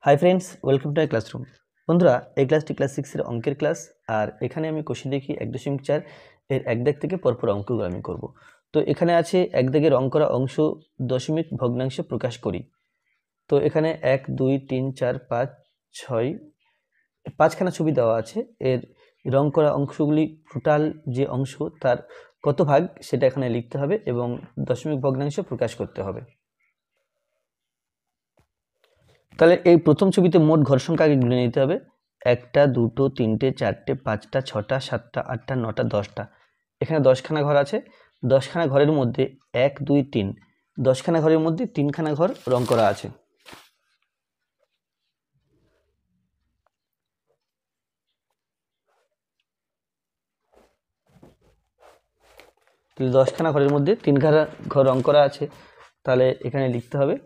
High friends welcome to my classroom बंधुरा class class 6 अंकेर class और एखाने आमी कोश्चेन देखी 1.4 एर एक दाग थेके परपर अंकगुलो आमी करब। तो एखाने आछे एक दागेर रंग करा अंश दशमिक भग्नांशे प्रकाश करी। तो एखाने 1 2 3 4 5 6 पाँचखाना छवि देওয়া আছে एर रंग करा अंशगुली টোটাल जे अंश तार कत भाग सेटा एखाने लिखते हबे एबं दशमिक भग्नांशे प्रकाश करते हबे। তাহলে এই প্রথম ছবিতে মোট ঘর সংখ্যা আগে গুনে নিতে হবে। একটা দুটো তিনটে চারটে পাঁচটা ছটা সাতটা আটটা নটা 10টা। এখানে 10খানা ঘর আছে। 10খানা ঘরের মধ্যে 1 2 3 10খানা ঘরের মধ্যে 3খানা ঘর রং করা আছে। তাহলে 10খানা ঘরের মধ্যে 3খানা ঘর রং করা আছে। তাহলে এখানে লিখতে হবে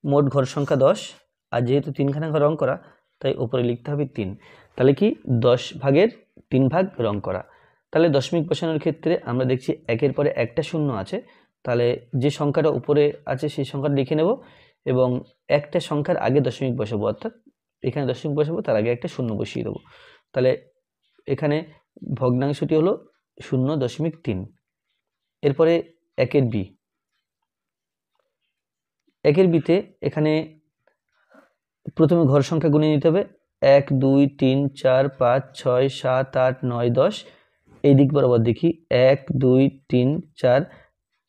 মোট ঘর সংখ্যা 10 আর যেহেতু 3খানা ঘর রং করা তাই উপরে লিখতে হবে 3। তাহলে কি 10 ভাগের 3 ভাগ রং করা। তাহলে দশমিক বসানোর ক্ষেত্রে আমরা দেখছি একের পরে একটা শূন্য আছে। তাহলে যে সংখ্যাটা উপরে আছে সেই সংখ্যাটা লিখে নেব এবং একটা সংখ্যার আগে দশমিক বসাবো, অর্থাৎ এখানে দশমিক বসাবো তার আগে একটা শূন্য বসিয়ে দেবো। তাহলে এখানে ভগ্নাংশটি হলো 0.3। এরপরে একের বি, একের বিতে এখানে প্রথমে ঘর সংখ্যা গুনে নিতে হবে। 1 2 3 4 5 6 7 8 9 10। এই দিক বরাবর দেখি 1 2 3 4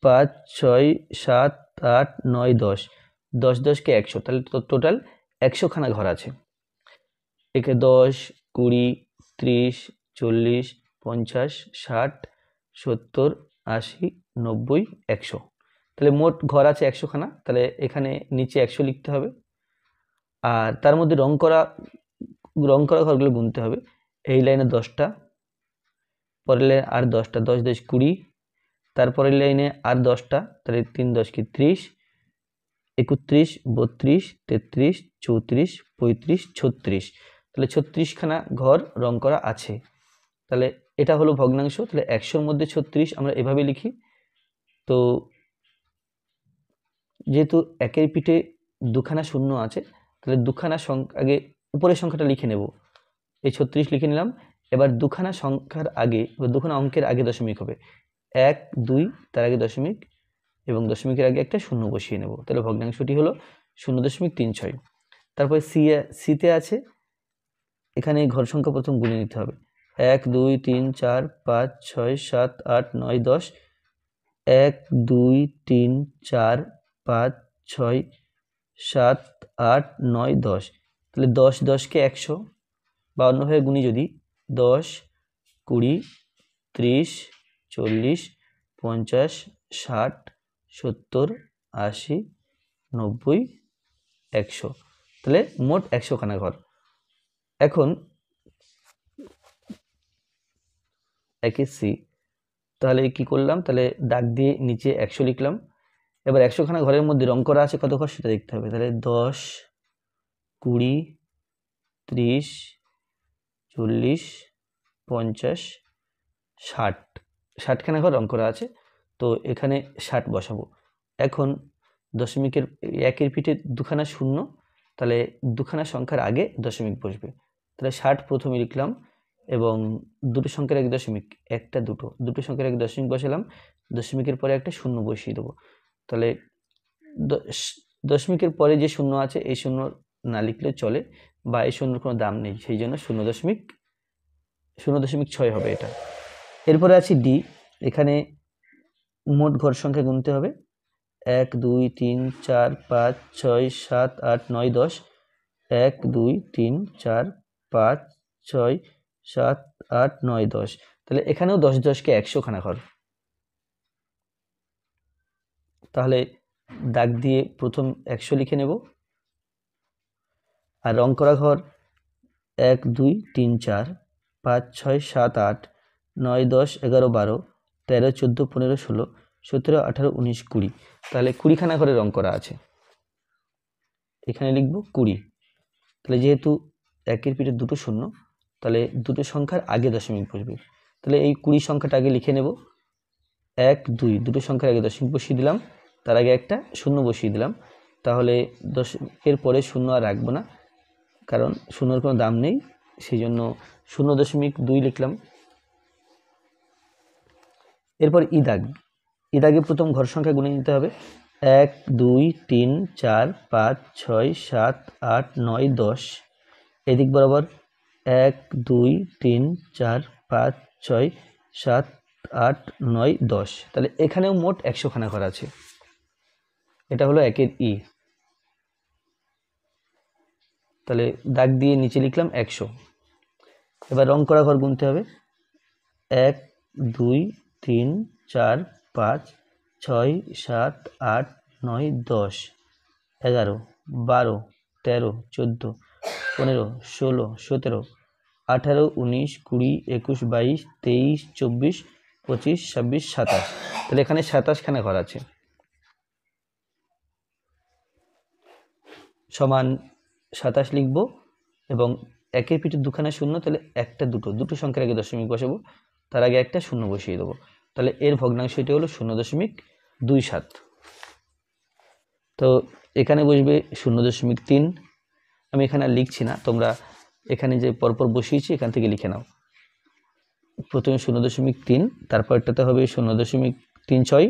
5 6 7 8 9 10 10 10 কে 100, তাহলে টোটাল 100খানা ঘর আছে। একে 10 20 30 40 50 60 70 80 90 100, তাহলে মোট ঘর আছে 100খানা। তাহলে এখানে নিচে 100 লিখতে হবে আর তার মধ্যে রং করা ঘরগুলো গুনতে হবে। এই লাইনে 10টা, পরের লাইনে আর 10টা, 10 10 20, তারপরের লাইনে আর 10টা, তাহলে 3 10 কি 30 31 32 33 34 35 36, তাহলে 36খানা ঘর রং করা আছে। তাহলে এটা হলো ভগ্নাংশ। তাহলে 100-র মধ্যে 36 আমরা এভাবে লিখি। তো যেহেতু একের পিঠে দুখানা শূন্য আছে তাহলে দুখানা সংখ্যা আগে উপরের সংখ্যাটা লিখে নেব। এই 36 লিখে নিলাম। এবার দুখানা সংখ্যার আগে বা দুখানা অঙ্কের আগে দশমিক হবে। 1 2 তার আগে দশমিক এবং দশমিকের আগে একটা শূন্য বসিয়ে নেব। তাহলে ভগ্নাংশটি হলো 0.36। তারপরে সিতে আছে এখানে ঘর সংখ্যা প্রথম গুনে নিতে হবে। 1 2 3 4 5 6 7 8 9 10 1 2 3 4 5 6 7 8 9 10, তাহলে 10 10 কে 100 বা অন্যভাবে গুনি যদি 10 20 30 40 50 60 70 80 90 100, তাহলে মোট 100খানা ঘর। এখন একে সি, তাহলে কি করলাম, তাহলে দাগ দিয়ে নিচে 100 লিখলাম। এবার 100খানা ঘরের মধ্যে রং করা আছে কত ঘর সেটা দেখতে হবে। তাহলে 10 20 30 40 50 60, 60খানা ঘর রং করা আছে। তো এখানে 60 বসাবো। এখন দশমিকের একের পিঠে দুখানা শূন্য, তাহলে দুখানা সংখ্যার আগে দশমিক বসবে। তাহলে 60 প্রথমে লিখলাম এবং দুটো সংখ্যার আগে দশমিক, একটা দুটো সংখ্যার আগে দশমিক বসালাম, দশমিকের পরে একটা শূন্য বসিয়ে দেবো। তাহলে দশমিকের পরে যে শূন্য আছে এই শূন্য না লিখলে চলে বা এই শূন্যর কোনো দাম নেই, সেই জন্য 0.6 হবে এটা। এরপরে আছে ডি, এখানে মোট ঘর সংখ্যা গুনতে হবে। 1 2 3 4 5 6 7 8 9 10 1 2 3 4 5 6 7 8 9 10, তাহলে এখানেও 10 10 কে 100খানা ঘর। তাহলে দাগ দিয়ে প্রথম 100 লিখে নেব আর রং করা ঘর 1 2 3 4 5 6 7 8 9 10 11 12 13 14 15 16 17 18 19 20, তাহলে 20খানা ঘরে রং করা আছে। এখানে লিখব 20। তাহলে যেহেতু একের পিঠে দুটো শূন্য তাহলে দুটো সংখ্যার আগে দশমিক বসবে। তাহলে এই 20 সংখ্যাটা আগে লিখে নেব। 1 2 দুটো সংখ্যার আগে দশমিক বসিয়ে দিলাম, তার আগে একটা শূন্য বসিয়ে দিলাম। তাহলে এর পরে শূন্য আর রাখবো না, কারণ শূন্যর কোনো দাম নেই, সেই জন্য 0.2 লিখলাম। এরপর দাগে প্রথম ঘর সংখ্যা গুণে নিতে হবে। 1 2 3 4 5 6 7 8 9 10। এদিক বরাবর 1 2 3 4 5 6 7 8 9 10। তাহলে এখানেও মোট 100 খানা ঘর আছে। এটা হলো একের তাহলে দাগ দিয়ে নিচে লিখলাম 100। এবার রং করা ঘর গুনতে হবে। 1 2 3 4 5 6 7 8 9 10 11 12 13 14 15 16 17 18 19 20 21 22 23 24 25 26 27। তাহলে এখানে 27 খানা ঘর আছে। সমান 27 লিখব এবং একের পিঠে দুখানা শূন্য, তাহলে একটা দুটো সংখ্যার আগে দশমিক বসাবো, তার আগে একটা শূন্য বসিয়ে দেবো। তাহলে এর ভগ্নাংশটি হলো 0.27। তো এখানে বসবে 0.3। আমি এখানে আর লিখছি না, তোমরা এখানে যে পরপর বসিয়েছি এখান থেকে লিখে নাও। প্রথমে 0.3, তারপরটাতে হবে 0.36,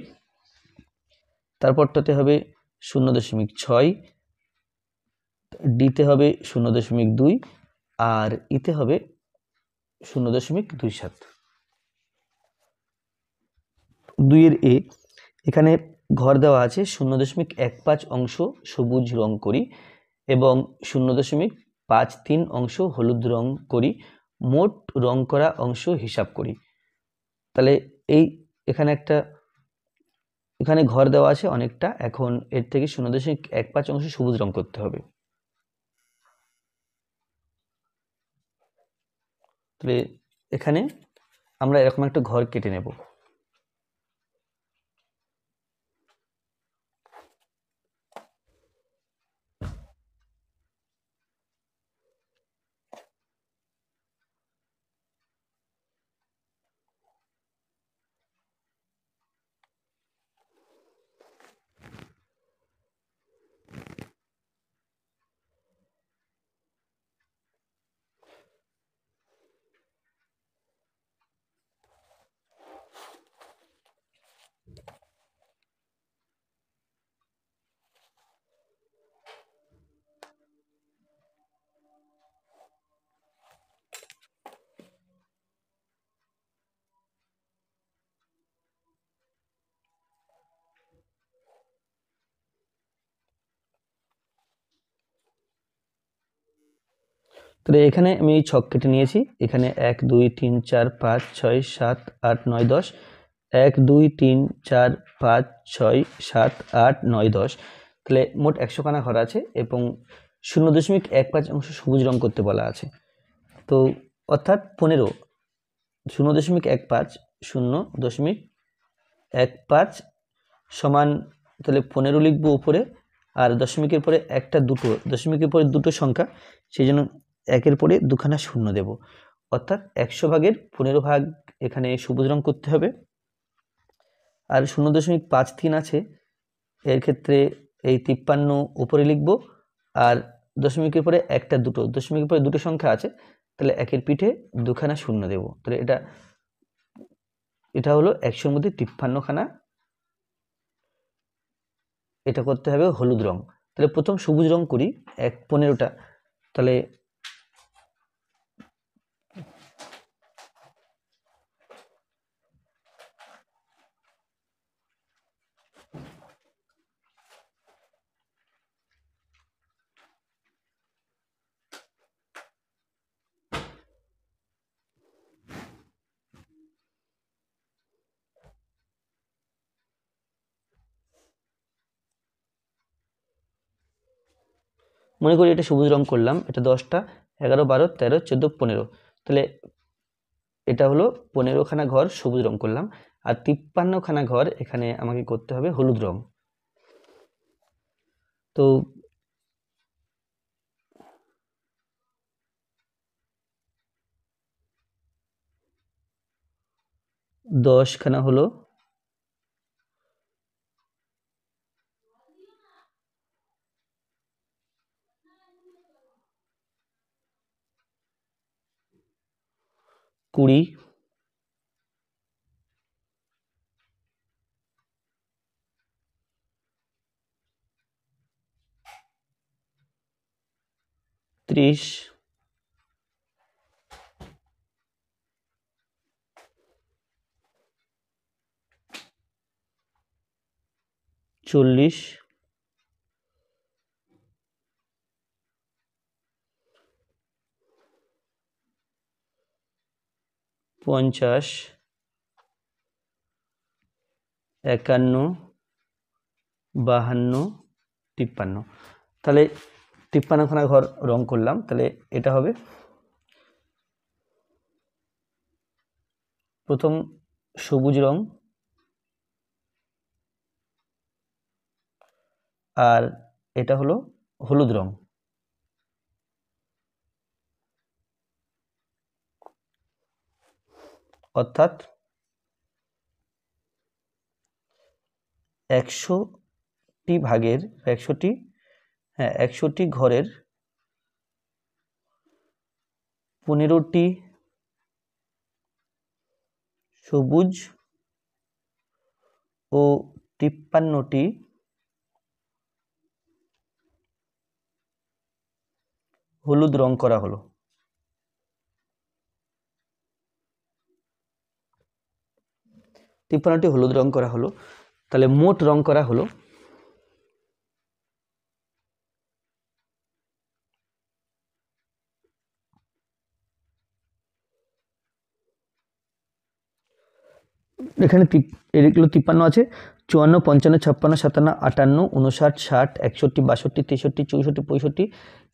তারপরটাতে হবে 0.6, ডিতে হবে 0.2 আর ইতে হবে 0.27। 2 এর এখানে ঘর দেওয়া আছে 0.15 অংশ সবুজ রং করি এবং 0.53 অংশ হলুদ রং করি, মোট রং করা অংশ হিসাব করি। তাহলে এখানে ঘর দেওয়া আছে অনেকটা, এখন এর থেকে 0.15 অংশ সবুজ রং করতে হবে। তাহলে এখানে আমরা এরকম একটা ঘর কেটে নেব। তাহলে এখানে আমি ছক কেটে নিয়েছি। এখানে 1 2 3 4 5 6 7 8 9 10, 1 2 3 4 5 6 7 8 9 10। তাহলে মোট 100 খানা ঘর আছে এবং 0.15 অংশ সবুজ রং করতে বলা আছে। তো অর্থাৎ 15 0.15 0.15 সমান, তাহলে 15 লিখবো উপরে, আর দশমিকের পরে দশমিকের পরে দুটো সংখ্যা, সেই জন্য একের পরে দুখানা শূন্য দেব। অর্থাৎ 100 ভাগের 15 ভাগ এখানে সবুজ রং করতে হবে। আর 0.53 আছে, এর ক্ষেত্রে এই 53 উপরে লিখব, আর দশমিকের পরে দশমিকের পরে দুটো সংখ্যা আছে, তাহলে একের পিঠে দুখানা শূন্য দেব। তাহলে এটা হলো 100-র মধ্যে 53 খানা। এটা করতে হবে হলুদ রং। তাহলে প্রথম সবুজ রং করি 15টা। তাহলে মনে করি এটা সবুজ রং করলাম, এটা 10টা, 11 12 13 14 15। তাহলে এটা হলো 15 খানা ঘর সবুজ রং করলাম, আর 53 খানা ঘর এখানে আমাকে করতে হবে হলুদ রং। তো দশ খানা হলো 20, 30, 40, 50, 51, 52, 53। তাহলে 53খানা ঘর রং করলাম। তাহলে এটা হবে প্রথম সবুজ রং, আর এটা হলো হলুদ রং। অর্থাৎ 100টি ভাগের 100টি ঘরের 15টি সবুজ ও 53টি হলুদ রং করা হলো। 53টি হলুদ রং করা হলো। তাহলে মোট রং করা হলো এখানে এগুলো 53 আছে, 54, 55, 56, 57, 58, 59, 60, 61, 62, 63, 64, 65,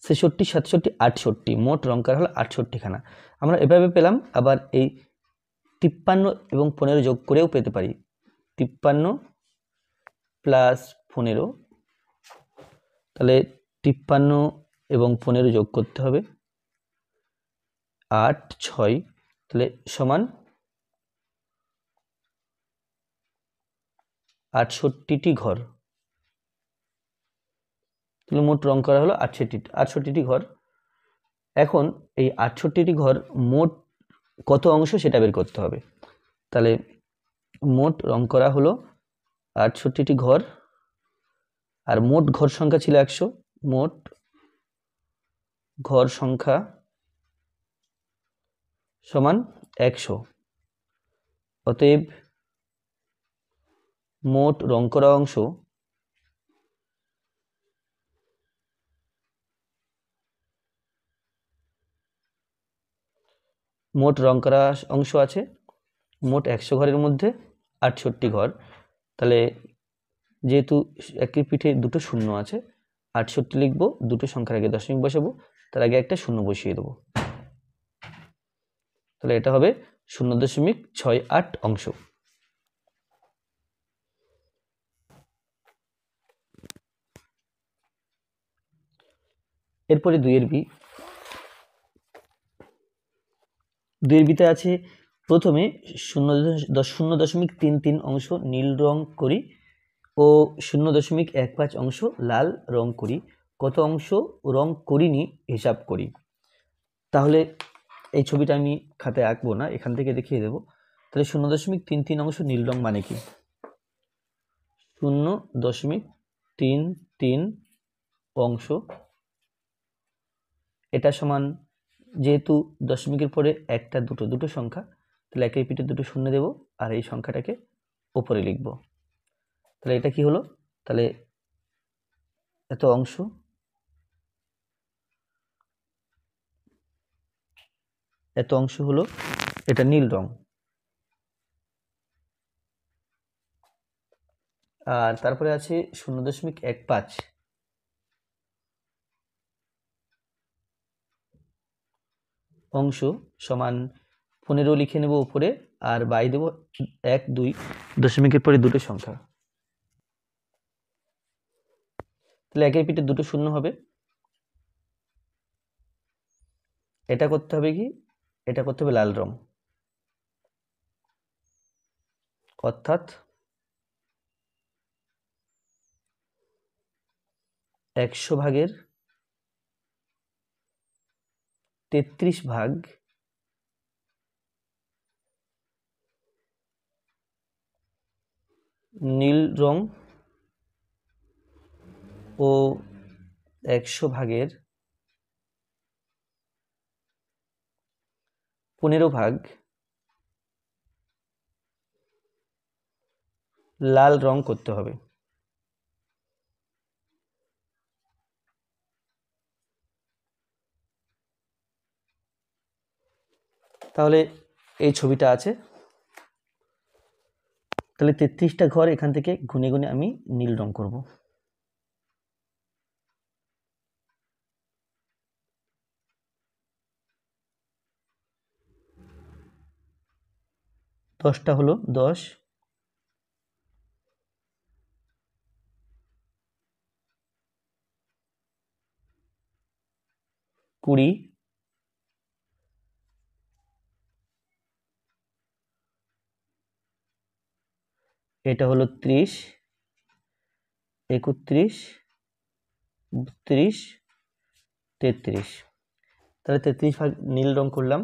66, 67, 68। মোট রং করা হলো 68খানা। আমরা এভাবে পেলাম। আবার এই 53 এবং 15 যোগ করেও পেতে পারি। 53 প্লাস 15, তাহলে 53 এবং 15 যোগ করতে হবে 8, 6, তাহলে সমান 68টি ঘর। তাহলে মোট রং করা হলো 68টি ঘর। এখন এই 68টি ঘর মোট কত অংশ সেটা বের করতে হবে। তাহলে মোট রং করা হলো 68টি ঘর, আর মোট ঘর সংখ্যা ছিল 100। মোট ঘর সংখ্যা সমান 100। অতএব মোট রং করা অংশ আছে মোট 100 ঘরের মধ্যে 68 ঘর। তাহলে যেহেতু একই পিঠে দুটো শূন্য আছে, 68 লিখবো, দুটো সংখ্যার আগে দশমিক বসাবো, তার আগে একটা শূন্য বসিয়ে দেবো। তাহলে এটা হবে 0.68 অংশ। এরপরে 2 এর বি। 2 এর বিতে আছে প্রথমে 0.33 অংশ নীল রং করি ও 0.15 অংশ লাল রং করি। কত অংশ রং করিনি হিসাব করি। তাহলে এই ছবিটা আমি খাতায় আঁকবো না, এখান থেকে দেখিয়ে দেবো। তাহলে 0.33 অংশ নীল রং মানে কি? 0.33 অংশ, এটা সমান, যেহেতু দশমিকের পরে একটা দুটো সংখ্যা, তাহলে একের পিঠে দুটো শূন্য দেব, আর এই সংখ্যাটাকে ওপরে লিখব। তাহলে এটা কি হলো? তাহলে এত অংশ, হলো এটা নীল রং। আর তারপরে আছে 0.15 অংশ সমান 15 লিখে নেব উপরে, আর বাই দেব 1, 2, দশমিকের পরে দুটো সংখ্যা। তাহলে একের পিঠে দুটো শূন্য হবে। এটা করতে হবে কি? এটা করতে হবে লাল রং। অর্থাৎ 100 ভাগের 33 ভাগ নীল রং ও 100 ভাগের 15 ভাগ লাল রং করতে হবে। তাহলে এই ছবিটা আছে, তাহলে 33টা ঘর এখান থেকে গুনে গুনে আমি নীল রং করব। দশটা হলো 10, 20, এটা হলো 30, 31, 32, 33। তাহলে 33 ভাগ নীল রং করলাম,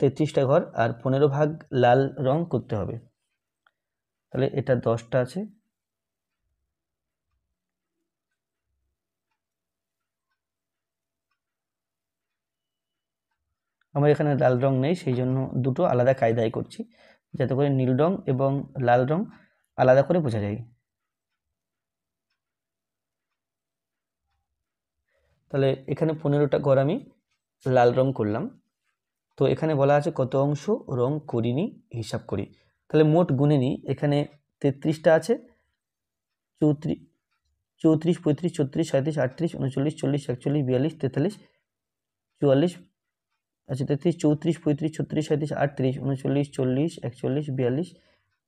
33টা ঘর, আর 15 ভাগ লাল রং করতে হবে। তাহলে এটা 10টা আছে, আমার এখানে লাল রং নেই, সেই জন্য দুটো আলাদা কায়দায় করছি, যাতে করে নীল রং এবং লাল রং আলাদা করে বোঝা যায়। তাহলে এখানে 15টা ঘর আমি লাল রং করলাম। তো এখানে বলা আছে কত অংশ রং করিনি, হিসাব করি। তাহলে মোট গুনে নিই, এখানে 33টা আছে, 34, 34, 35, 36, 37, 38, 39, 40, 41, 42, 43, 44, আচ্ছা 33, 34, 35, 36, 37, 38, 39, 40, 41, 42,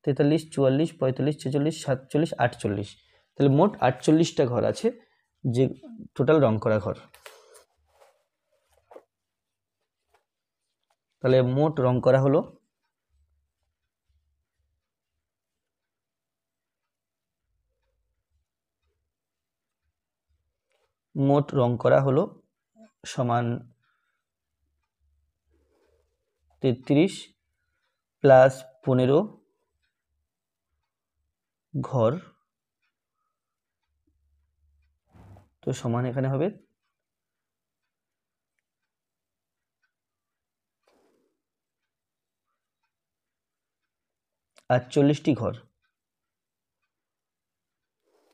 43, 44, 45, 46, 47, 48। তাহলে মোট 48টা ঘর আছে, যে টোটাল রং করা ঘর। তাহলে মোট রং করা হলো সমান 33 প্লাস 15 ঘর, তো সমান এখানে হবে 48টি ঘর।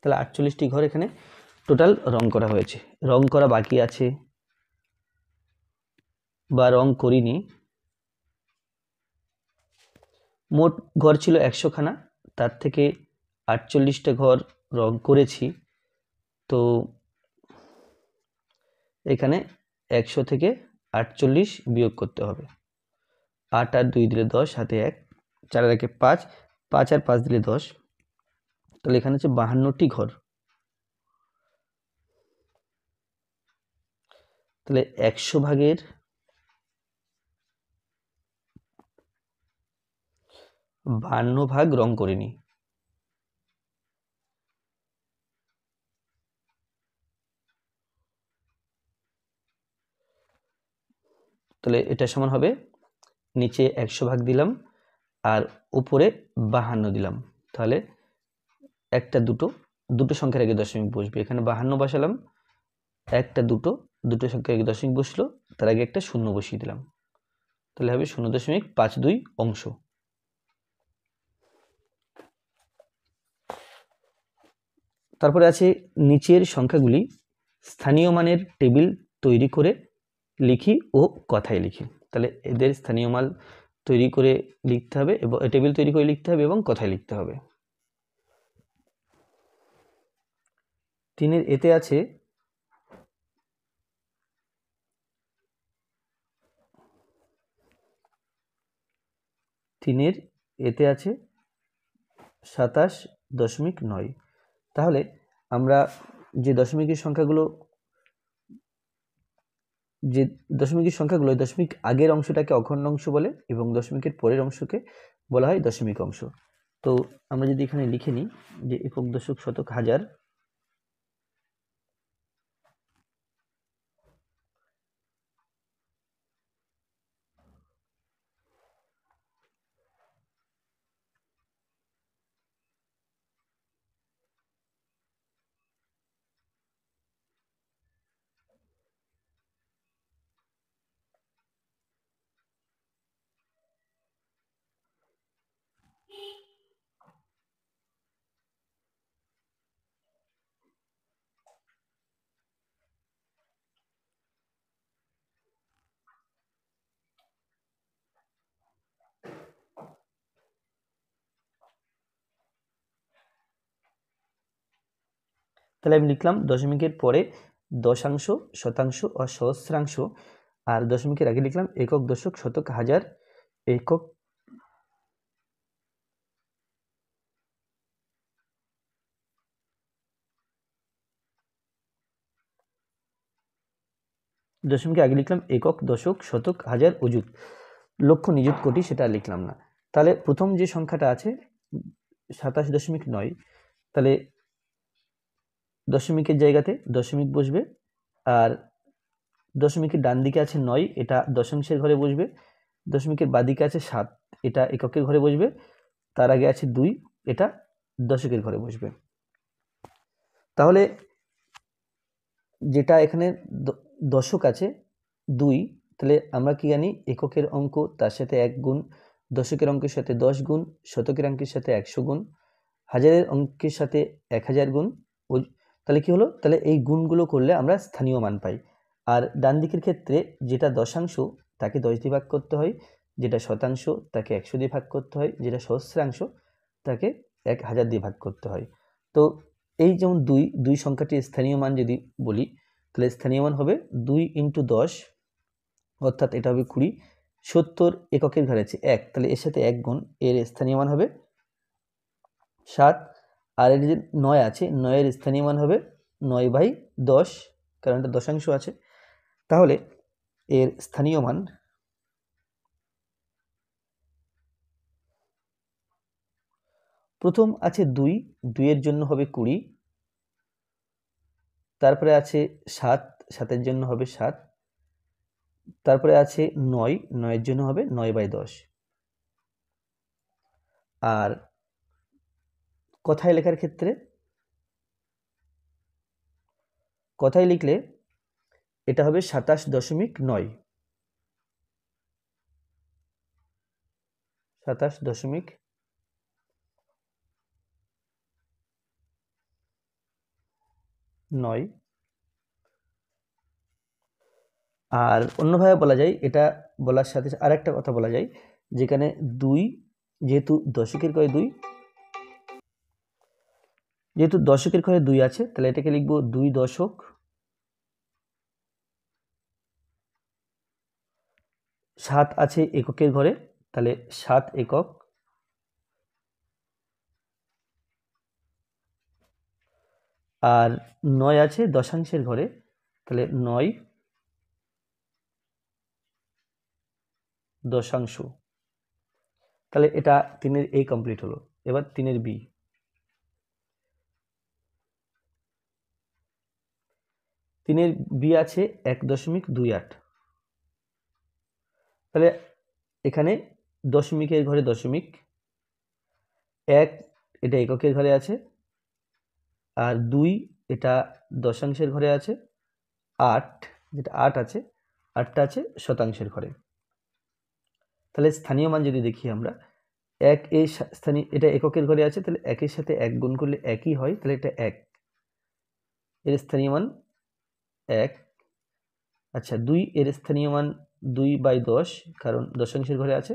তাহলে 48টি ঘর এখানে টোটাল রং করা হয়েছে। রং করা বাকি আছে বা রং করিনি, মোট ঘর ছিল 100খানা, তার থেকে 48টা ঘর রং করেছি। তো এখানে 100 থেকে 48 বিয়োগ করতে হবে। 8 আর 2 দিলে 10, হাতে 1, 4 আর 1 5, 5 আর 5 দিলে 10। তাহলে এখানে হচ্ছে 52টি ঘর। তাহলে 100 ভাগের 52 ভাগ রং করিনি। তাহলে এটা সমান হবে, নিচে 100 ভাগ দিলাম আর উপরে 52 দিলাম। তাহলে একটা দুটো সংখ্যার আগে দশমিক বসবে, এখানে 52 বসালাম, একটা দুটো সংখ্যার আগে দশমিক বসলো, তার আগে একটা শূন্য বসিয়ে দিলাম। তাহলে হবে 0.52 অংশ। তারপরে আছে নিচের সংখ্যাগুলি স্থানীয় মানের টেবিল তৈরি করে লিখি ও কথায় লিখি। তাহলে এদের স্থানীয় মান তৈরি করে লিখতে হবে এবং টেবিল তৈরি করে লিখতে হবে এবং কথায় লিখতে হবে। 3 এতে আছে 27.9। তাহলে আমরা যে দশমিকের সংখ্যাগুলো দশমিক আগের অংশটাকে অখণ্ড অংশ বলে এবং দশমিকের পরের অংশকে বলা হয় দশমিক অংশ। তো আমরা যদি এখানে লিখে নিই যে একক, দশক, শতক, হাজার, তাহলে আমি লিখলাম দশমিকের পরে দশাংশ, শতাংশ ও সহস্রাংশ, আর দশমিকের আগে লিখলাম একক, দশক, শতক, হাজার, একক, দশমিকের আগে লিখলাম একক, দশক, শতক, হাজার, অযুত, লক্ষ, নিযুত, কোটি সেটা লিখলাম না। তাহলে প্রথম যে সংখ্যাটা আছে 27.9, তাহলে দশমিকের জায়গাতে দশমিক বসবে, আর দশমিকের ডান দিকে আছে 9, এটা দশাংশের ঘরে বসবে। দশমিকের বাদিকে আছে 7, এটা এককের ঘরে বসবে। তার আগে আছে 2, এটা দশকের ঘরে বসবে। তাহলে যেটা এখানে দশক আছে 2, তাহলে আমরা কি জানি এককের অঙ্ক তার সাথে 1 গুণ, দশকের অঙ্কের সাথে 10 গুণ, শতকের অঙ্কের সাথে 100 গুণ, হাজারের অঙ্কের সাথে 1000 গুণ। তাহলে কি হলো, তাহলে এই গুণগুলো করলে আমরা স্থানীয় মান পাই। আর ডান দিকের ক্ষেত্রে যেটা দশাংশ তাকে 10 দিয়ে ভাগ করতে হয়, যেটা শতাংশ তাকে 100 দিয়ে ভাগ করতে হয়, যেটা সহস্রাংশ তাকে 1000 দিয়ে ভাগ করতে হয়। তো এই যেমন 2 সংখ্যাটির স্থানীয় মান যদি বলি, তাহলে স্থানীয় মান হবে 2 × 10, অর্থাৎ এটা হবে 20। 70 এককের ঘরে আছে 1, তাহলে এর সাথে 1 গুণ, এর স্থানীয় মান হবে 7। আর এর যে 9 আছে, 9 এর স্থানীয় মান হবে 9/10, কারণ এটা দশাংশ আছে। তাহলে এর স্থানীয় মান প্রথম আছে 2, 2 এর জন্য হবে 20, তারপরে আছে 7, 7 এর জন্য হবে 7, তারপরে আছে 9, 9 এর জন্য হবে 9/10। আর কথায় লেখার ক্ষেত্রে কথায় লিখলে এটা হবে 27.9, 27.9। আর অন্যভাবে বলা যায়, এটা বলার সাথে আরেকটা কথা বলা যায়, যেখানে 2 যেহেতু দশকের ঘরে 2, যেহেতু দশকের ঘরে 2 আছে, তাহলে এটাকে লিখবো 2 দশক। সাত আছে এককের ঘরে, তাহলে 7 একক। আর 9 আছে দশাংশের ঘরে, তাহলে 9 দশাংশ। তাহলে এটা 3-এর A কমপ্লিট হলো। এবার 3-এর B। 3-এর B আছে 1.28। তাহলে এখানে দশমিকের ঘরে দশমিক, 1 এটা এককের ঘরে আছে, আর 2 এটা দশাংশের ঘরে আছে, 8 যেটা 8 আছে, 8টা আছে শতাংশের ঘরে। তাহলে স্থানীয় মান যদি দেখি আমরা, 1 এর স্থানীয়, এটা এককের ঘরে আছে, তাহলে 1 এর সাথে 1 গুণ করলে 1ই হয়, তাহলে এটা 1, এর স্থানীয় মান 1। আচ্ছা, 2 এর স্থানীয় মান 2/10, কারণ দশাংশের ঘরে আছে,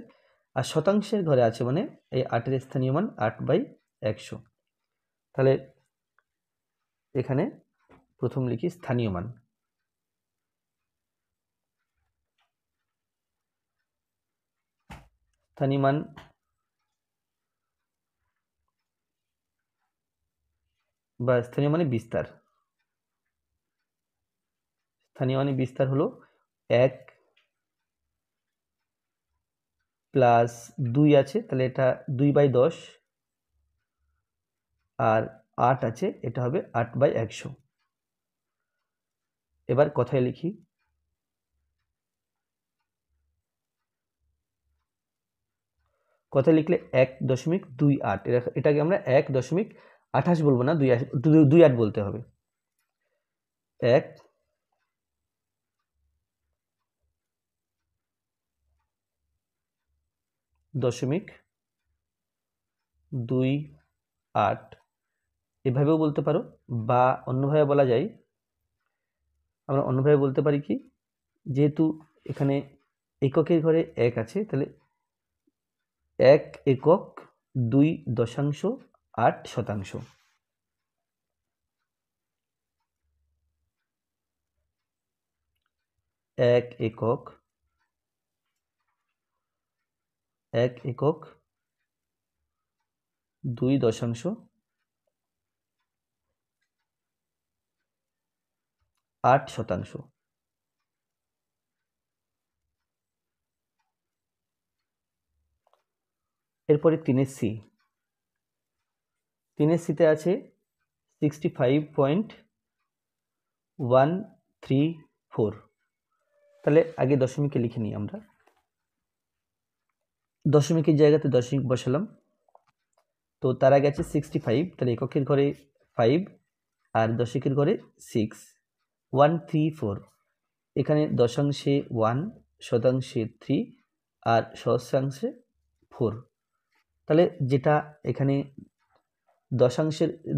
আর শতাংশের ঘরে আছে মানে এই 8 এর স্থানীয় মান 8/100। তাহলে এখানে প্রথম লিখি স্থানীয় মান। স্থানীয় মান বা স্থানীয় মানে বিস্তার। স্থানীয় মানে বিস্তার হলো 1 প্লাস 2 আছে, তাহলে এটা 2/10, আর 8 আছে, এটা হবে 8/100। এবার কথায় লিখি, কথায় লিখলে 1.28, এটাকে আমরা 1.28 বলবো না, 28 বলতে হবে। 1.28 এভাবেও বলতে পারো, বা অন্যভাবে বলা যায়, আমরা অন্যভাবে বলতে পারি কি, যেহেতু এখানে এককের ঘরে 1 আছে, তাহলে 1 একক, 2 দশাংশ, 8 শতাংশ। 1 একক, 1 একক, 2 দশাংশ, 8 শতাংশ। এরপরে 3-এর সি, 3-এর সিতে আছে 65.134। তাহলে আগে দশমিকে লিখে নিই আমরা। দশমিকের জায়গাতে দশমিক বসালাম। তো তার আগে আছে 65, তাহলে এককের ঘরে 5 আর দশকের ঘরে 6, 134। এখানে দশাংশে 1, শতাংশে 3 আর সহস্রাংশে 4। তাহলে যেটা এখানে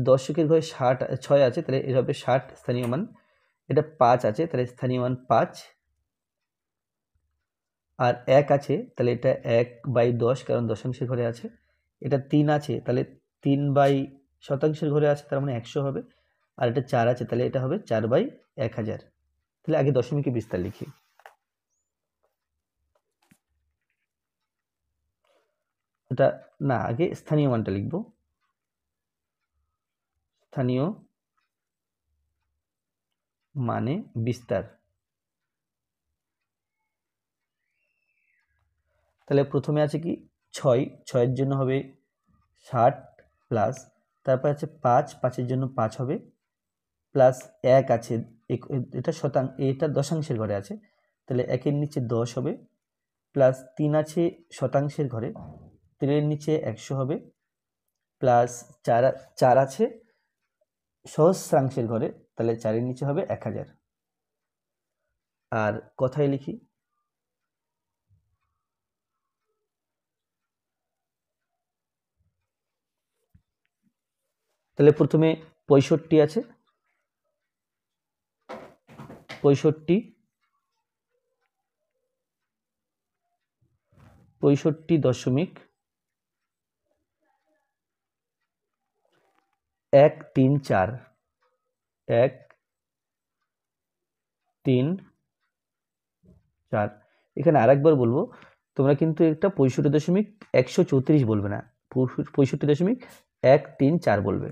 দশকের ঘরে 6 আছে, তাহলে এটা হবে 60 স্থানীয় মান। এটা 5 আছে, তাহলে স্থানীয় মান 5। আর 1 আছে, তাহলে এটা 1/10, কারণ দশাংশের ঘরে আছে। এটা 3 আছে, তাহলে 3 শতাংশের ঘরে আছে, তার মানে 100 হবে। আর এটা 4 আছে, তাহলে এটা হবে 4/1000। তাহলে আগে দশমিকে বিস্তার লিখি। এটা না, আগে স্থানীয় মানটা লিখব। স্থানীয় মানে বিস্তার। তাহলে প্রথমে আছে কি 6, 6-এর জন্য হবে 60 প্লাস, তারপর আছে 5, 5-এর জন্য 5 হবে, প্লাস 1 আছে, এটা দশাংশের ঘরে আছে, তাহলে 1-এর নিচে 10 হবে, প্লাস 3 আছে শতাংশের ঘরে, 3-এর নিচে 100 হবে, প্লাস 4 আছে সহস্রাংশের ঘরে, তাহলে 4-এর নিচে হবে 1000। আর কথায় লিখি, তাহলে প্রথমে 65 আছে, 65.134, 134। এখানে আরেকবার বলবো, তোমরা কিন্তু এটা 65.134 বলবে না, 65.134 বলবে।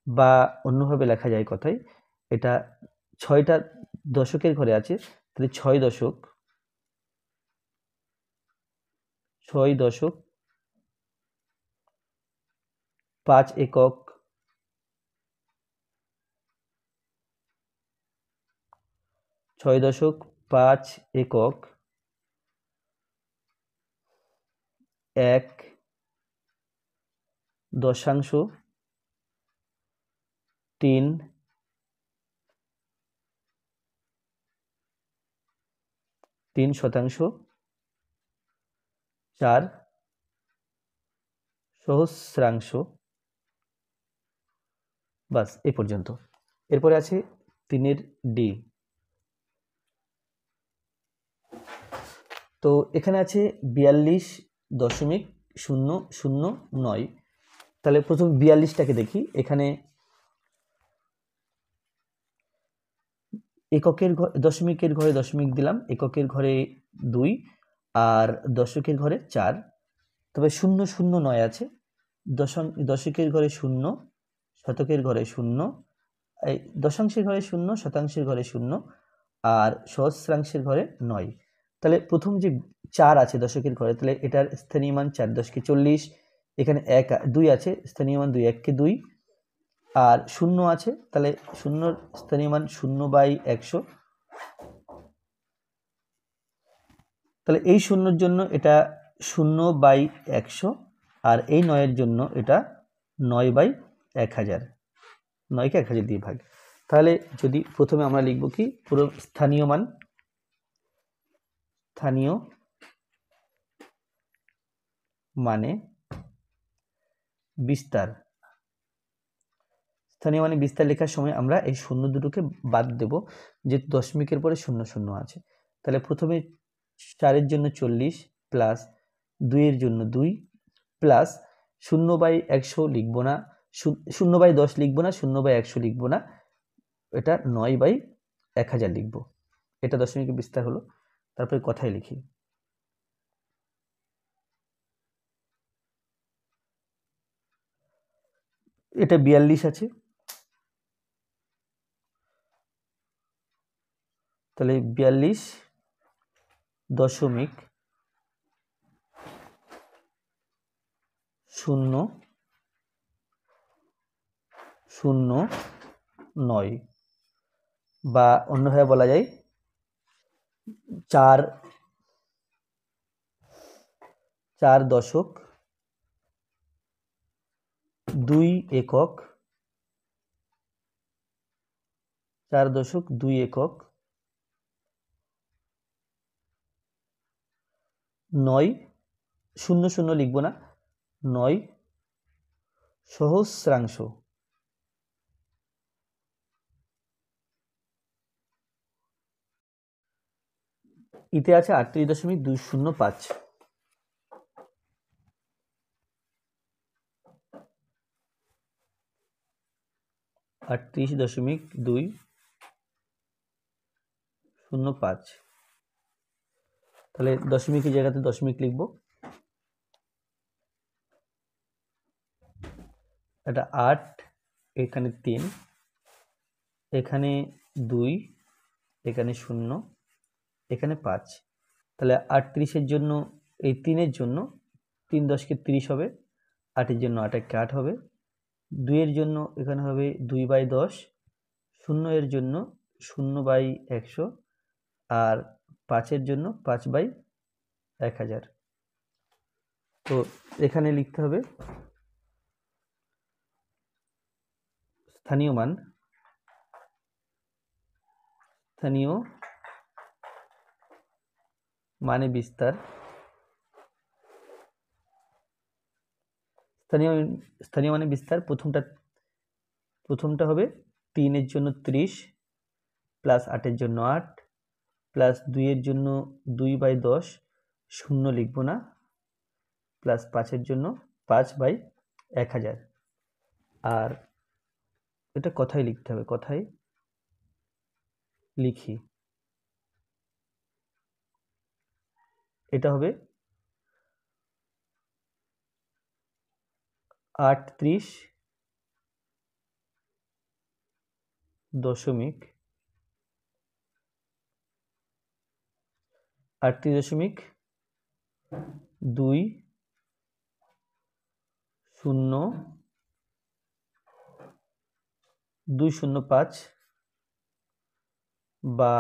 বা অন্যভাবে লেখা যায় কথায়, এটা 6টা দশকের ঘরে আছে, তাহলে 6 দশক, 5 একক, 6.5 একক, 1 দশাংশ, 3 শতাংশ, 4 সহস্রাংশ। বাস এই পর্যন্ত। এরপরে আছে 3-এর ডি। তো এখানে আছে 42.009। তাহলে প্রথম 42টাকে দেখি। এখানে দশমিকের ঘরে দশমিক দিলাম, এককের ঘরে 2 আর দশকের ঘরে 4। তবে 009 আছে, দশকের ঘরে 0, শতকের ঘরে 0, এই দশাংশের ঘরে 0, শতাংশের ঘরে 0 আর সহস্রাংশের ঘরে 9। তাহলে প্রথম যে 4 আছে দশকের ঘরে, তাহলে এটার স্থানীয় মান 4 10কে 40। এখানে 2 আছে, স্থানীয় মান 2 1কে 2। আর 0 আছে, তাহলে 0-র স্থানীয় মান 0/100। তাহলে এই 0-র জন্য এটা 0/100, আর এই 9-এর জন্য এটা 9/1000। 9কে 1000 দিয়ে ভাগ। তাহলে যদি প্রথমে আমরা লিখব কি, পুরো স্থানীয় মান, স্থানীয় মানে বিস্তার। স্থানীয় মানে বিস্তার লেখার সময় আমরা এই 0 দুটোকে বাদ দেব, যেহেতু দশমিকের পরে 0 আছে। তাহলে প্রথমে 4-এর জন্য 40, প্লাস 2-এর জন্য 2, প্লাস 0/100 লিখব না, 0/10 লিখব না, 0/100 লিখব না, এটা 9/1000 লিখব। এটা দশমিকের বিস্তার হলো। তারপরে কথায় লিখি। এটা 42 আছে, তাহলে 42.0009 বা অন্যভাবে বলা যায় 4.2 একক, 4.2 একক 9, 00 লিখব না, 9 সহস্রাংশ। ইতে আছে 38.205। 38.205। তাহলে দশমিকের জায়গাতে দশমিক লিখব। এটা 8, এখানে 3, এখানে 2, এখানে 0, এখানে 5। তাহলে 38-এর জন্য, এই 3-এর জন্য 3 10 30 হবে, 8-এর জন্য 8 1 8 হবে, 2-এর জন্য এখানে হবে 2/10, 0-এর জন্য 0/100, আর 5-এর জন্য 5/1000। তো এখানে লিখতে হবে স্থানীয় মান, স্থানীয় মানে বিস্তার, স্থানীয় মানে বিস্তার। প্রথমটা হবে 3-এর জন্য 30 প্লাস 8-এর জন্য 8 প্লাস 2-এর জন্য 2/10, 0 লিখব না, প্লাস 5-এর জন্য 5/1000। আর এটা কথায় লিখতে হবে, কথায় লিখি। এটা হবে 38.205 বা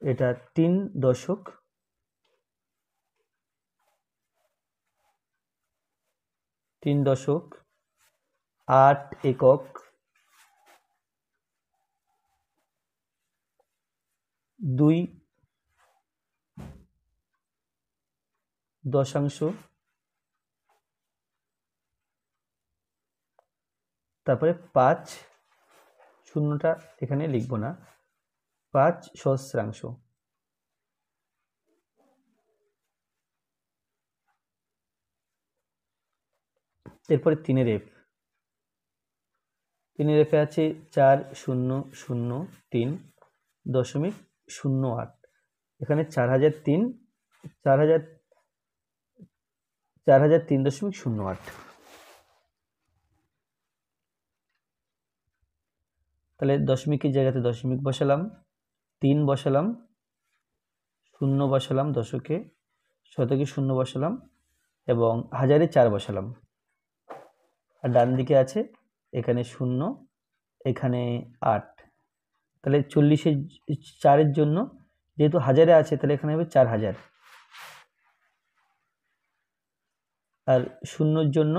এটা 3.8 একক 2 দশাংশ, তারপরে 5, 0টা এখানে লিখব না, 5 সহস্রাংশ। এরপরে 3-এর এফ, 3-এর এফে আছে 4003.08। এখানে 4003.08। তাহলে দশমিকের জায়গাতে দশমিক বসালাম, 3 বসালাম, 0 বসালাম, দশকে, শতকে 0 বসালাম এবং হাজারে 4 বসালাম। আর ডান দিকে আছে এখানে 0, এখানে 8। তাহলে 40-এর 4-এর জন্য যেহেতু হাজারে আছে, তাহলে এখানে হবে 4000। আর 0-এর জন্য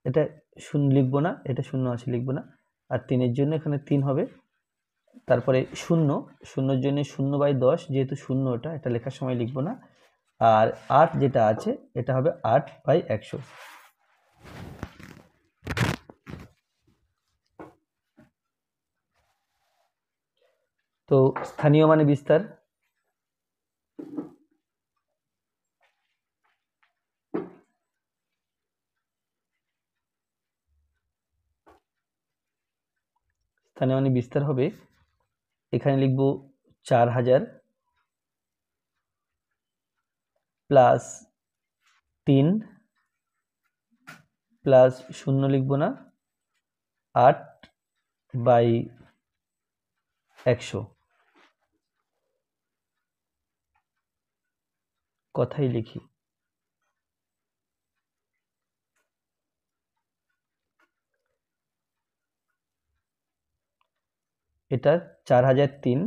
এটা 0 লিখব না, এটা 0 আছে লিখব না। আর 3-এর জন্য এখানে 3 হবে, তারপরে 0-0-এর জন্য 0/10, যেহেতু 0 এটা লেখার সময় লিখব না। আর 8 যেটা আছে এটা হবে 8/100। তো স্থানীয় মানে বিস্তার, স্থানীয় মানে বিস্তার হবে, এখানে লিখব 4000 প্লাস 3 প্লাস 0 লিখব না, 8/100। কথাই লিখি। এটা 4003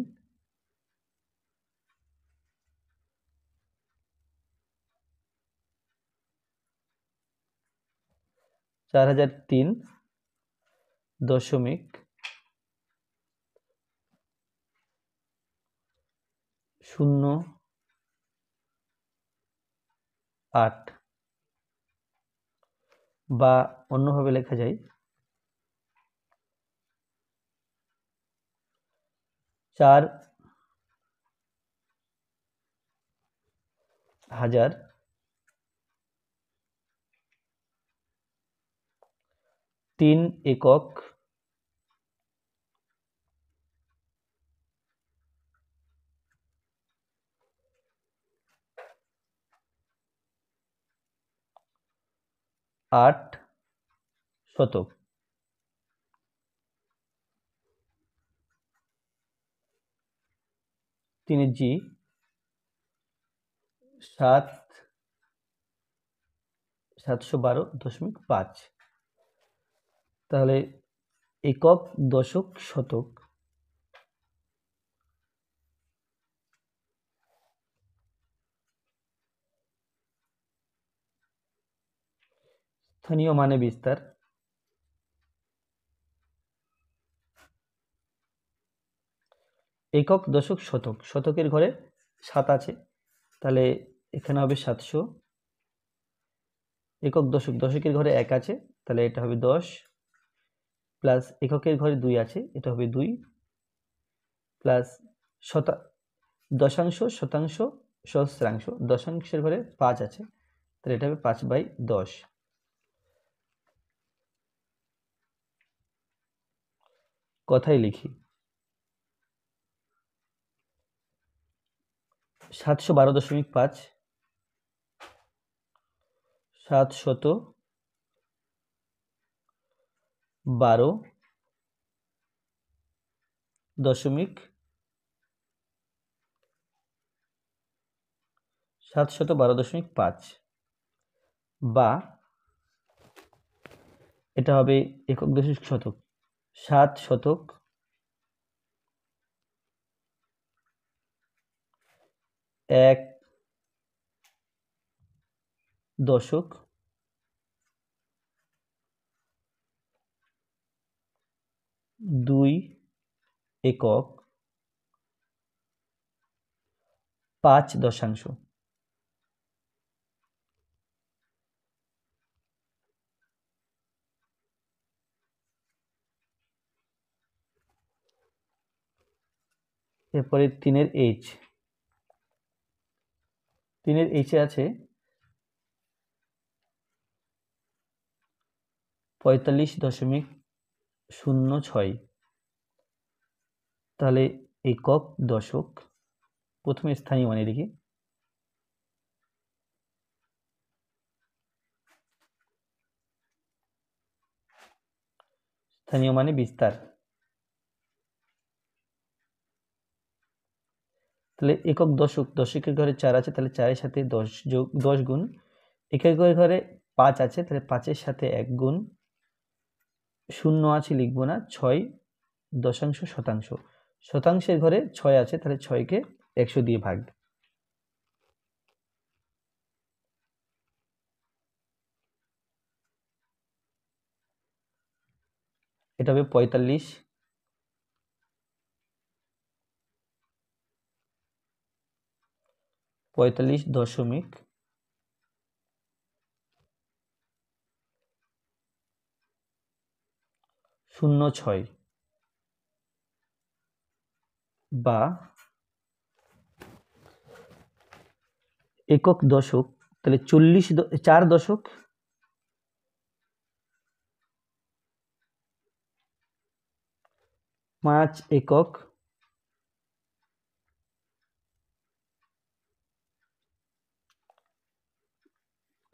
.08 বা অন্যভাবে লেখা যায় 4003 একক 8 শতক। 3G 712.5। তাহলে একক, দশক, শতক স্থানীয় মানে বিস্তার। একক, দশক, শতক। শতকের ঘরে 7 আছে, তাহলে এখানে হবে 700। একক, দশক, দশকের ঘরে 1 আছে, তাহলে এটা হবে 10, প্লাস এককের ঘরে 2 আছে, এটা হবে 2, প্লাস দশাংশ, শতাংশ, সহস্রাংশ। দশাংশের ঘরে 5 আছে, তাহলে এটা হবে 5/10। কথাই লিখি। 712.5 712.5 বা এটা হবে একক, দশক, শতক। 7 শতক 1 দশক 2 একক 5 দশাংশ। এরপরে 3-এর H। 3-এর H এ আছে 45.06। তাহলে একক, দশক, প্রথমে স্থানীয় মানে লিখি। স্থানীয় মানে বিস্তার। তাহলে একক, দশক, দশকের ঘরে 4 আছে, তাহলে 4-এর সাথে 10 গুণ। এককের ঘরে 5 আছে, তাহলে 5-এর সাথে 1 গুণ। 0 আছে, লিখবো না। 6 দশাংশ, শতাংশ। শতাংশের ঘরে 6 আছে, তাহলে 6-কে 100 দিয়ে ভাগ। এটা হবে 45 দশমিক 06 বা একক, দশক, তাহলে 4 দশক 5 একক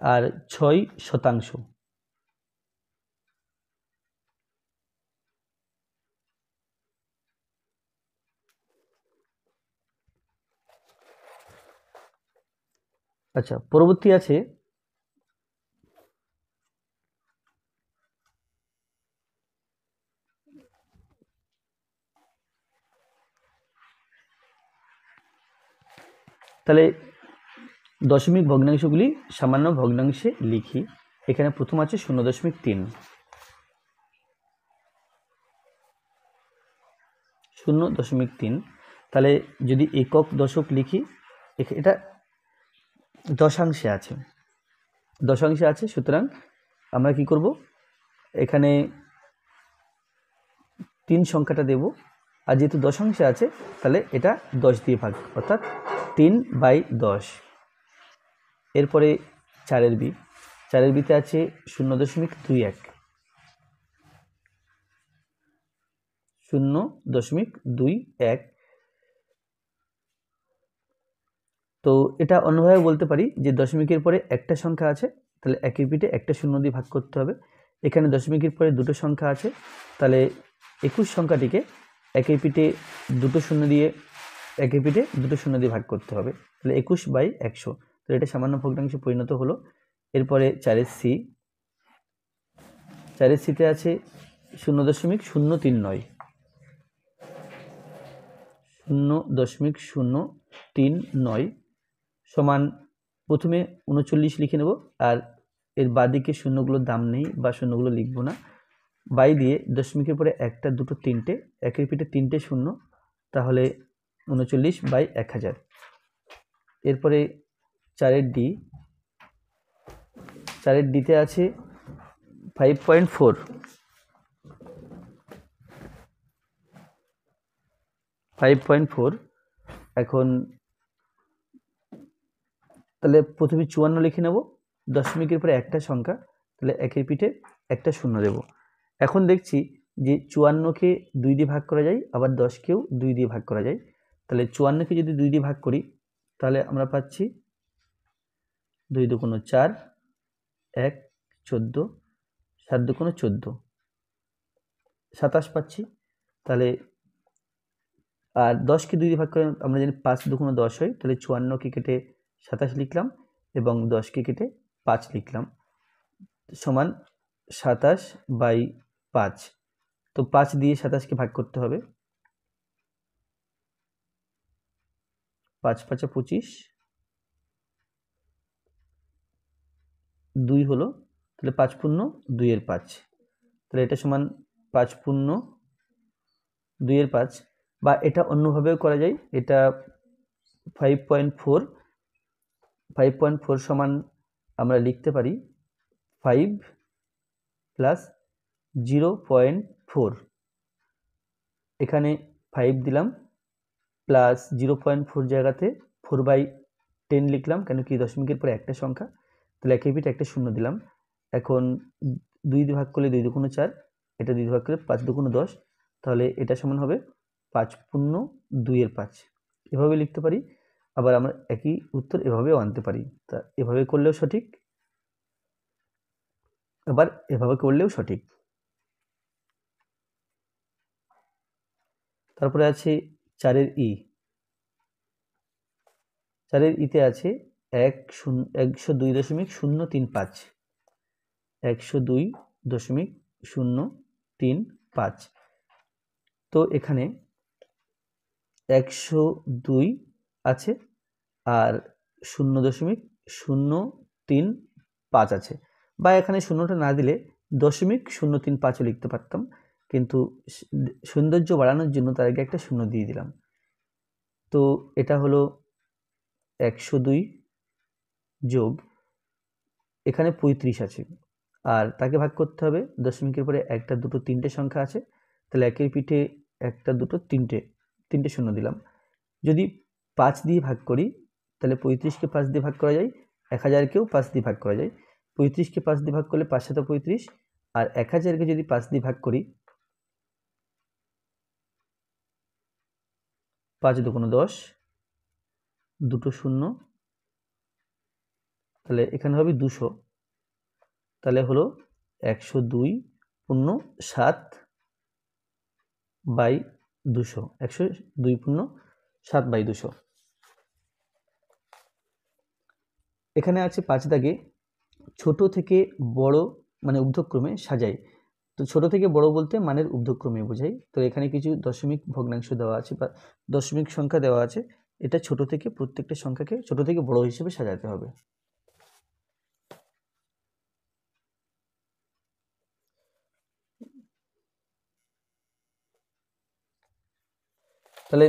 আর 6%। আচ্ছা, পরবর্তী আছে তাহলে দশমিক ভগ্নাংশগুলি সামান্য ভগ্নাংশে লিখি। এখানে প্রথম আছে 0.3, 0.3। তাহলে যদি একক দশক লিখি, এটা দশাংশে আছে, সুতরাং আমরা কি করব, এখানে 3 সংখ্যাটা দেব, আর যেহেতু দশাংশে আছে তাহলে এটা 10 দিয়ে ভাগ, অর্থাৎ 3/10। এরপরে 4-এর বি, 4-এর বিতে আছে 0.21, 0.21। তো এটা অন্যভাবে বলতে পারি যে দশমিকের পরে একটা সংখ্যা আছে, তাহলে একের পিঠে একটা শূন্য দিয়ে ভাগ করতে হবে। এখানে দশমিকের পরে দুটো সংখ্যা আছে, তাহলে 21 সংখ্যাটিকে একের পিঠে দুটো শূন্য দিয়ে ভাগ করতে হবে, তাহলে 21/100। তো এটা সামান্য ভগ্নাংশে পরিণত হলো। এরপরে 4-এর সি, 4-এর সিতে আছে 0.039, 0.039 সমান, প্রথমে 39 লিখে নেব, আর এর বাদিকে শূন্যগুলোর দাম নেই বা শূন্যগুলো লিখব না, বাই দিয়ে দশমিকের পরে একটা দুটো তিনটে, একের পিঠে তিনটে শূন্য, তাহলে 39/1000। এরপরে 4-এর ডি, 4-এর ডিতে আছে 5.4, 5.4। এখন তাহলে প্রথমে 54 লিখে নেব, দশমিকের পরে একটা সংখ্যা, তাহলে একের পিঠে একটা শূন্য দেব। এখন দেখছি যে 54কে 2 দিয়ে ভাগ করা যায়, আবার 10কেও 2 দিয়ে ভাগ করা যায়। তাহলে 54কে যদি 2 দিয়ে ভাগ করি, তাহলে আমরা পাচ্ছি 2 দুগুণ 4, 1 14, 7 দুগুণ 14, 27 পাচ্ছি। তাহলে আর 10কে 2 দিয়ে ভাগ করে আমরা জানি 5 দুগুণ 10 হয়, তাহলে 54কে কেটে 27 লিখলাম এবং 10কে কেটে 5 লিখলাম, সমান 27/5। তো 5 দিয়ে 27কে ভাগ করতে হবে, 5 5 25, 2 হলো, তাহলে 5 পূর্ণ 2-এর 5, তাহলে এটা সমান 5 পূর্ণ 2-এর 5। বা এটা অন্যভাবেও করা যায়, এটা 5.4 সমান আমরা লিখতে পারি 5 প্লাস 0.4, এখানে 5 দিলাম প্লাস 0.4 জায়গাতে 4/10 লিখলাম, কেন কি দশমিকের পরে একটা সংখ্যা, তাহলে একের পিঠে একটা শূন্য দিলাম। এখন 2 দিয়ে ভাগ করলে 2 দুগুণ 4, এটা 2 দিয়ে ভাগ করলে 5 দুগুণ 10, তাহলে এটা সমান হবে 5 পূর্ণ 2-এর 5। এভাবে লিখতে পারি, আবার আমরা একই উত্তর এভাবেও আনতে পারি। তা এভাবে করলেও সঠিক, আবার এভাবে করলেও সঠিক। তারপরে আছে 4-এর ই, 4-এর ইতে আছে 102.035, 102.035। তো এখানে 102 আছে আর 0.035 আছে, বা এখানে শূন্যটা না দিলে 0.035ও লিখতে পারতাম, কিন্তু সৌন্দর্য বাড়ানোর জন্য তার আগে একটা শূন্য দিয়ে দিলাম। তো এটা হলো 102 যোগ, এখানে 35 আছে, আর তাকে ভাগ করতে হবে, দশমিকের পরে একটা দুটো তিনটে সংখ্যা আছে, তাহলে একের পিঠে একটা দুটো তিনটে শূন্য দিলাম। যদি 5 দিয়ে ভাগ করি, তাহলে 35কে 5 দিয়ে ভাগ করা যায়, 1000কেও 5 দিয়ে ভাগ করা যায়। 35কে 5 দিয়ে ভাগ করলে 5 7 35, আর 1000কে যদি 5 দিয়ে ভাগ করি, 5 দুগুণ 10, দুটো শূন্য, তাহলে এখানে হবে 200, তাহলে হলো 102.7/200, 102.7/200। এখানে আছে 5 দাগে ছোট থেকে বড় মানে ঊর্ধ্বক্রমে সাজাই। তো ছোট থেকে বড় বলতে মানের ঊর্ধ্বক্রমে বোঝাই। তো এখানে কিছু দশমিক ভগ্নাংশ দেওয়া আছে বা দশমিক সংখ্যা দেওয়া আছে, এটা ছোট থেকে প্রত্যেকটা সংখ্যাকে ছোট থেকে বড় হিসেবে সাজাতে হবে। তাহলে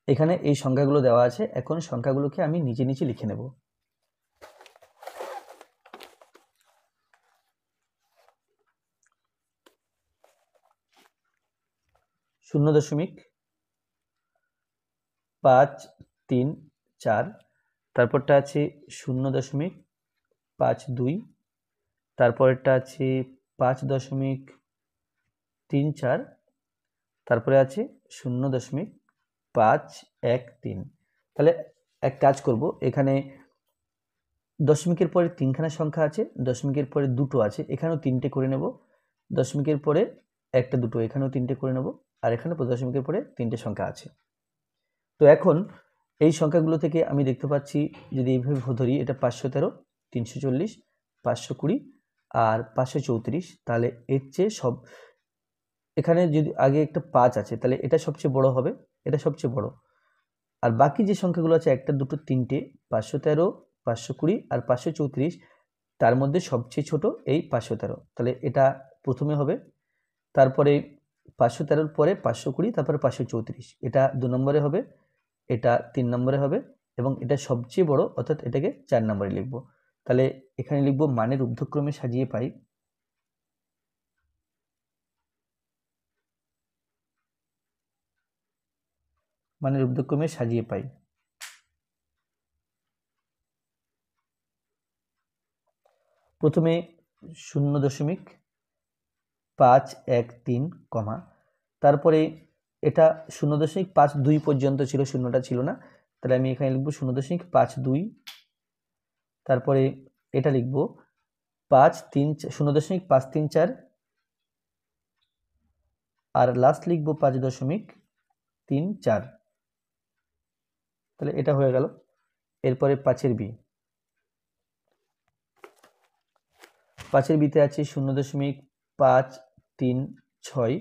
এখানে এই সংখ্যাগুলো দেওয়া আছে, এখন সংখ্যাগুলোকে আমি নিচে নিচে লিখে নেব। শূন্য দশমিক 534, তারপরটা আছে 0.52, তারপরেরটা আছে 5.34, তারপরে আছে 0.513। তাহলে এক কাজ করব, এখানে দশমিকের পরে 3খানা সংখ্যা আছে, দশমিকের পরে 2টো আছে, এখানেও 3টে করে নেব, দশমিকের পরে 1টা 2টো, এখানেও 3টে করে নেব, আর এখানে দশমিকের পরে 3টে সংখ্যা আছে। তো এখন এই সংখ্যাগুলো থেকে আমি দেখতে পাচ্ছি, যদি এইভাবে ধরি, এটা 513, 340, 520 আর 534, তাহলে এর চেয়ে সব, এখানে যদি আগে একটা 5 আছে তাহলে এটা সবচেয়ে বড় হবে, এটা সবচেয়ে বড়, আর বাকি যে সংখ্যাগুলো আছে 1টা 2টো 3টে, 513, 520 আর 534, তার মধ্যে সবচেয়ে ছোট এই 513, তাহলে এটা প্রথমে হবে, তারপরে 513-র পরে 520, তারপরে 534, এটা 2 নম্বরে হবে, এটা 3 নম্বরে হবে, এবং এটা সবচেয়ে বড় অর্থাৎ এটাকে 4 নম্বরে লিখব। তাহলে এখানে লিখব মানের ঊর্ধ্বক্রমে সাজিয়ে পাই, মানের ঊর্ধ্বক্রমে সাজিয়ে পাই। প্রথমে 0.513, কমা, তারপরে এটা 0.52 পর্যন্ত ছিল, শূন্যটা ছিল না, তাহলে আমি এখানে লিখব 0.52, তারপরে এটা লিখব 0.534, আর লাস্ট লিখব 5.34, তাহলে এটা হয়ে গেল। এরপরে 5-এর বি, 5-এর বিতে আছে 0.536,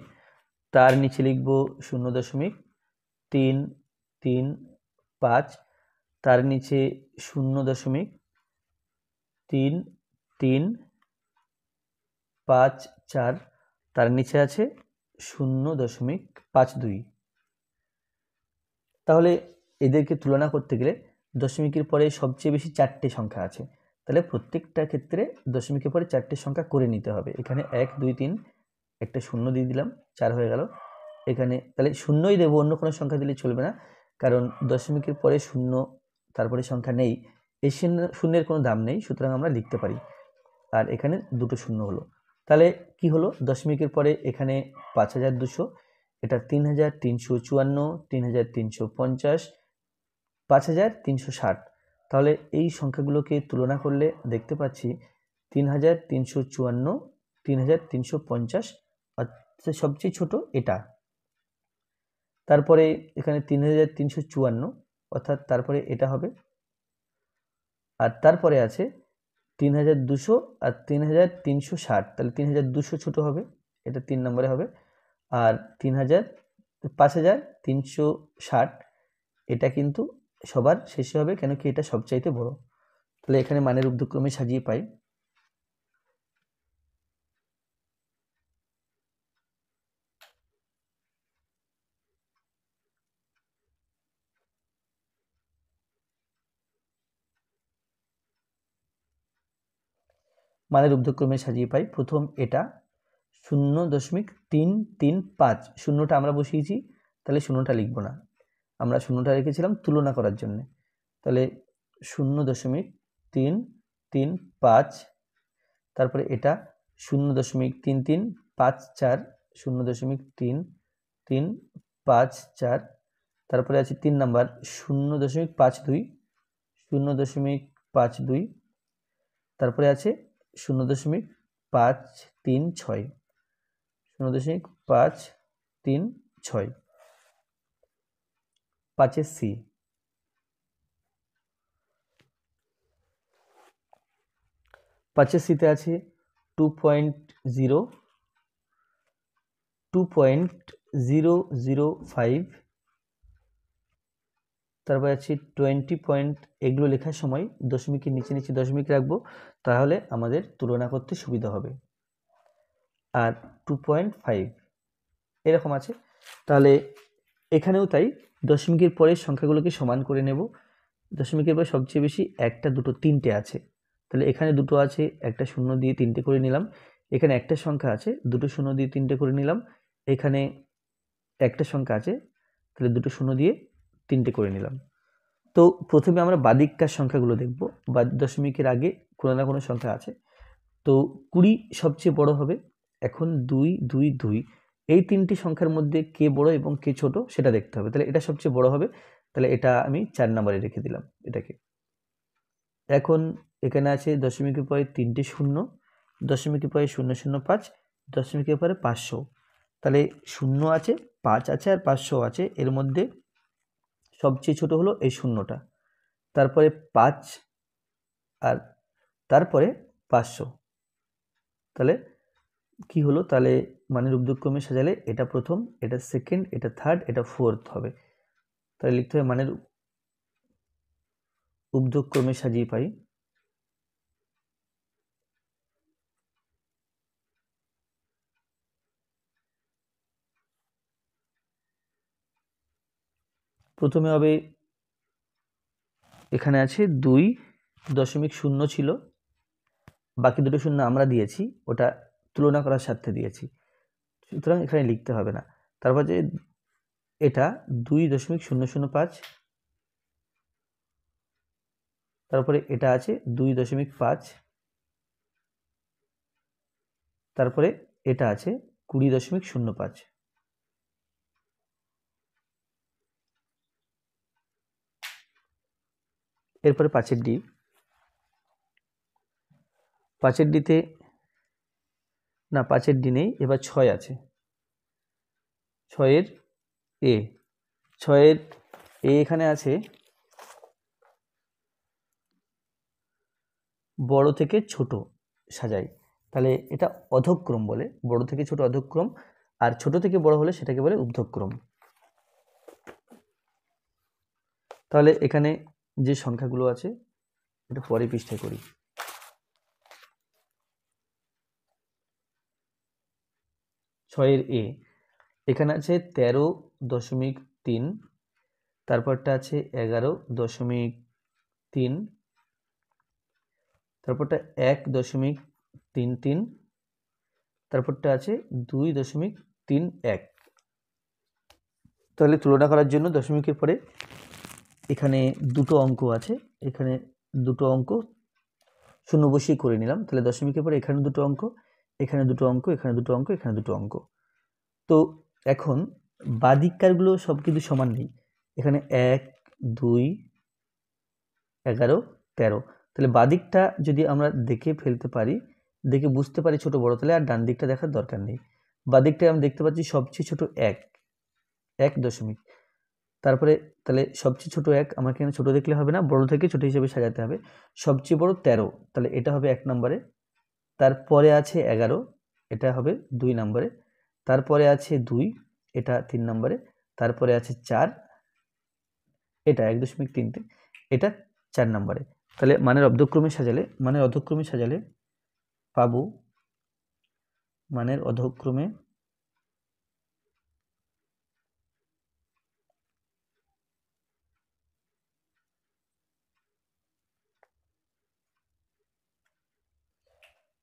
তার নিচে লিখব 0.335, তার নিচে 0.3354, তার নিচে আছে 0.52। তাহলে এদেরকে তুলনা করতে গেলে দশমিকের পরে সবচেয়ে বেশি 4টে সংখ্যা আছে, তাহলে প্রত্যেকটা ক্ষেত্রে দশমিকের পরে 4টে সংখ্যা করে নিতে হবে। এখানে 1 2 3, একটা শূন্য দিয়ে দিলাম, 4 হয়ে গেল। এখানে তাহলে শূন্যই দেবো, অন্য কোনো সংখ্যা দিলে চলবে না, কারণ দশমিকের পরে শূন্য তারপরে সংখ্যা নেই, এই শূন্যের কোনো দাম নেই, সুতরাং আমরা লিখতে পারি। আর এখানে 2টো শূন্য হলো, তাহলে কি হলো, দশমিকের পরে এখানে 5200, এটা 3354, 3350, 5360। তাহলে এই সংখ্যাগুলোকে তুলনা করলে দেখতে পাচ্ছি 3354, 3350, অর্থাৎ সবচেয়ে ছোট এটা। তারপরে এখানে 3354, অর্থাৎ তারপরে এটা হবে, আর তারপরে আছে 3200 আর 3360, তাহলে 3200 ছোট হবে, এটা 3 নম্বরে হবে, আর 5360 এটা কিন্তু সবার শেষে হবে, কেন কি এটা সবচাইতে বড়। তাহলে এখানে মানের ঊর্ধ্বক্রমে সাজিয়ে পাই। মানের ঊর্ধ্বক্রমে সাজিয়ে পাই, প্রথম এটা 0.335, শূন্যটা আমরা বসিয়েছি, তাহলে শূন্যটা লিখব না, আমরা শূন্যটা রেখেছিলাম তুলনা করার জন্য, তাহলে 0.335, তারপরে এটা 0.3354, 0.3354, তারপরে আছে 3 নাম্বার 0.52, 0.52, তারপরে আছে 0.536, 0.536, 5 সি। 5 সিতে আছে 2.0, 2.005, তারপরে আছে 20 পয়েন্ট। এগুলো লেখার সময় দশমিকের নিচে নিচে দশমিক রাখবো, তাহলে আমাদের তুলনা করতে সুবিধা হবে। আর 2.5 এরকম আছে। তাহলে এখানেও তাই, দশমিকের পরের সংখ্যাগুলোকে সমান করে নেব। দশমিকের পরে সবচেয়ে বেশি 1, 2, 3টে আছে, তাহলে এখানে 2টো আছে, একটা শূন্য দিয়ে 3টে করে নিলাম। এখানে একটা সংখ্যা আছে, 2টো শূন্য দিয়ে 3টে করে নিলাম। এখানে একটা সংখ্যা আছে, তাহলে 2টো শূন্য দিয়ে 3টে করে নিলাম। তো প্রথমে আমরা বাদিককার সংখ্যাগুলো দেখব। দশমিকের আগে কোনো না কোনো সংখ্যা আছে। তো 20 সবচেয়ে বড় হবে। এখন 2, 2, 2, এই তিনটি সংখ্যার মধ্যে কে বড় এবং কে ছোট সেটা দেখতে হবে। তাহলে এটা সবচেয়ে বড় হবে, তাহলে এটা আমি 4 নম্বরে রেখে দিলাম এটাকে। এখন এখানে আছে দশমিকের পরে 3টে শূন্য, দশমিকের পরে 005, দশমিকের পরে 500। তাহলে 0 আছে, 5 আছে আর 500 আছে। এর মধ্যে সবচেয়ে ছোট হলো এই শূন্যটা, তারপরে 5 আর তারপরে 500। তাহলে কি হলো? তাহলে মানের ঊর্ধ্বক্রমে সাজালে এটা প্রথম, এটা সেকেন্ড, এটা থার্ড, এটা ফোর্থ হবে। তাহলে লিখতে হবে মানের ঊর্ধ্বক্রমে সাজিয়ে পাই। প্রথমে হবে, এখানে আছে 2.0 ছিল, বাকি দুটো শূন্য আমরা দিয়েছি, ওটা তুলনা করার স্বার্থে দিয়েছি, সুতরাং এখানে লিখতে হবে না। তারপর যে এটা 2.005, তারপরে এটা আছে 2.5, তারপরে এটা আছে 20.05। এরপরে 5-এর ডি। 5-এর ডিতে না, 5-এর ডি নেই, এবার 6 আছে। 6-এর এ, 6-এর এ এখানে আছে বড় থেকে ছোট সাজাই, তাহলে এটা অধক্রম বলে। বড় থেকে ছোট অধক্রম, আর ছোট থেকে বড় হলে সেটাকে বলে ঊর্ধ্বক্রম। তাহলে এখানে যে সংখ্যাগুলো আছে এটা পরে পৃষ্ঠায় করি। 6-এর এ এখানে আছে 13.3, তারপরটা আছে 11.33, তারপরটা 1.33, তারপরটা আছে 2.31। তাহলে তুলনা করার জন্য দশমিকের পরে এখানে দুটো অঙ্ক আছে, এখানে দুটো অঙ্ক শূন্য বসিয়ে করে নিলাম। তাহলে দশমিকের পরে এখানে দুটো অঙ্ক, এখানে দুটো অঙ্ক, এখানে দুটো অঙ্ক, এখানে দুটো অঙ্ক। তো এখন বাদিককারগুলো সব কিন্তু সমান নেই। এখানে 1, 2, 11, 13। তাহলে বাদিকটা যদি আমরা দেখে ফেলতে পারি, দেখে বুঝতে পারি ছোট বড়, তাহলে আর ডান দিকটা দেখার দরকার নেই। বাদিকটায় আমি দেখতে পাচ্ছি সবচেয়ে ছোট 1 দশমিক, তারপরে তাহলে সবচেয়ে ছোট 1 আমাকে এখানে ছোট দেখলে হবে না, বড় থেকে ছোট হিসেবে সাজাতে হবে। সবচেয়ে বড় 13, তাহলে এটা হবে 1 নম্বরে। তারপরে আছে 11, এটা হবে 2 নম্বরে। তারপরে আছে 2, এটা 3 নম্বরে। তারপরে আছে 4, এটা 1.3, এটা 4 নম্বরে। তাহলে মানের অধক্রমে সাজালে পাবো মানের অধক্রমে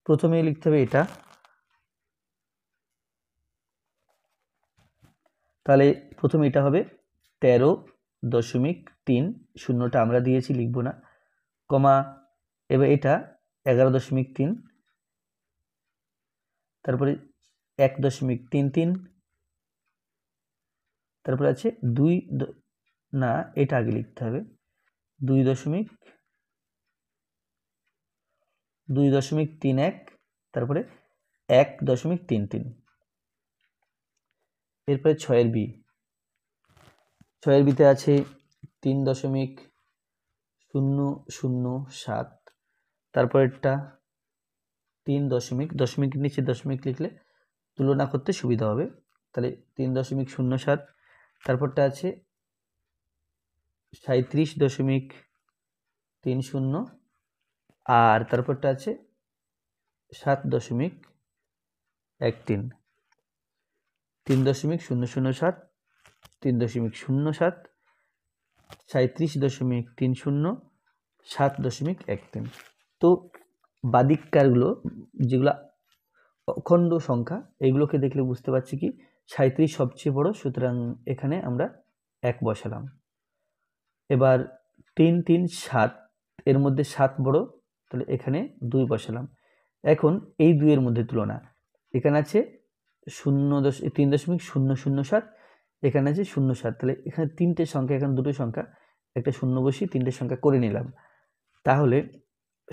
প্রথমে লিখতে হবে এটা, তাহলে প্রথমে এটা হবে 13.3, শূন্যটা আমরা দিয়েছি, লিখব না, কমা, এবার এটা 11.33, তারপরে 1.33, তারপরে আছে 2, না এটা আগে লিখতে হবে, 2.0, 2.31, তারপরে 1.33। এরপরে 6-এর বি, 6-এর বিতে আছে 3.007, তারপরেরটা 3 নিচে দশমিক লিখলে তুলনা করতে সুবিধা হবে, তাহলে 3.07। তারপরটা আছে 37.30, আর তারপরটা আছে 7.13। 3.007, 3.07, 37.30, 7.13। তো বাদিককারগুলো যেগুলো অখণ্ড সংখ্যা, এগুলোকে দেখলে বুঝতে পারছি কি 37 সবচেয়ে বড়, সুতরাং এখানে আমরা 1 বসালাম। এবার 3, 3, 7, এর মধ্যে 7 বড়, তাহলে এখানে 2 বসালাম। এখন এই 2 এর মধ্যে তুলনা, এখানে আছে 3.007, এখানে আছে 0.7, তাহলে এখানে 3টে সংখ্যা, এখানে 2টো সংখ্যা, একটা 0 বসিয়ে 3টে সংখ্যা করে নিলাম। তাহলে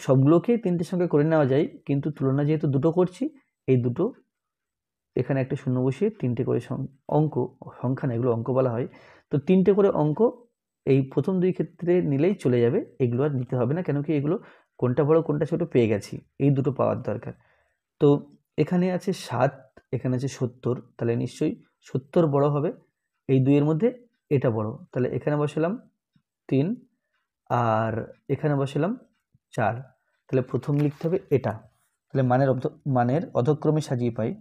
সবগুলোকে 3টে সংখ্যা করে নেওয়া যায়, কিন্তু তুলনা যেহেতু দুটো করছি, এই দুটো এখানে একটা 0 বসিয়ে 3টে করে অঙ্ক, সংখ্যা না, এগুলো অঙ্ক বলা হয়, তো 3টে করে অঙ্ক এই প্রথম 2 ক্ষেত্রে নিলেই চলে যাবে, এগুলো আর নিতে হবে না, কেন কি এগুলো কোনটা বড় কোনটা ছোট পেয়ে গেছি, এই দুটো পাওয়ার দরকার। তো এখানে আছে 7, এখানে আছে 70, তাহলে নিশ্চয়ই 70 বড় হবে, এই 2 এর মধ্যে এটা বড়, তাহলে এখানে বসালাম 3, আর এখানে বসালাম 4, তাহলে প্রথম লিখতে হবে এটা, তাহলে মানের অধক্রমে সাজিয়ে পাই।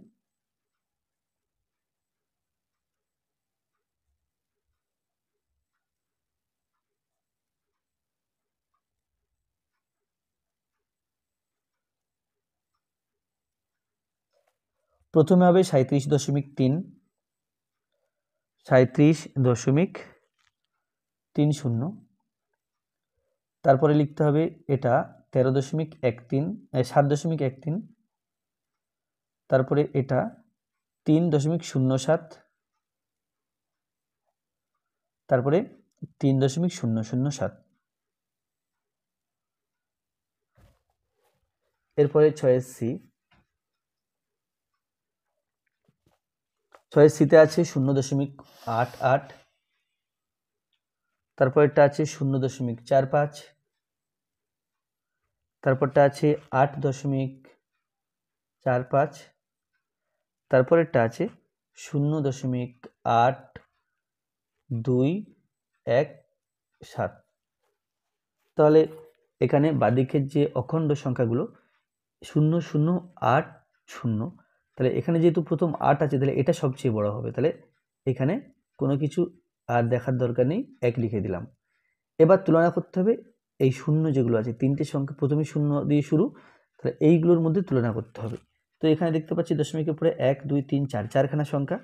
প্রথমে হবে 37.3, 37.30, তারপরে লিখতে হবে এটা 13.13, 7.13, তারপরে এটা 3.007, তারপরে 3.007। এরপরে 6-এর সি, 6-এর সিতে আছে 0.88, তারপরটা আছে 0.45, তারপরটা আছে 8.45, তারপরেরটা আছে 0.8217। তাহলে এখানে বাদিকের যে অখণ্ড সংখ্যাগুলো 0080, তাহলে এখানে যেহেতু প্রথম 8 আছে, তাহলে এটা সবচেয়ে বড় হবে, তাহলে এখানে কোনো কিছু আর দেখার দরকার নেই, 1 লিখে দিলাম। এবার তুলনা করতে হবে এই শূন্য যেগুলো আছে, 3টে সংখ্যা প্রথমে 0 দিয়ে শুরু, তাহলে এইগুলোর মধ্যে তুলনা করতে হবে। তো এখানে দেখতে পাচ্ছি দশমিকের পরে 1, 2, 3, 4, 4খানা সংখ্যা,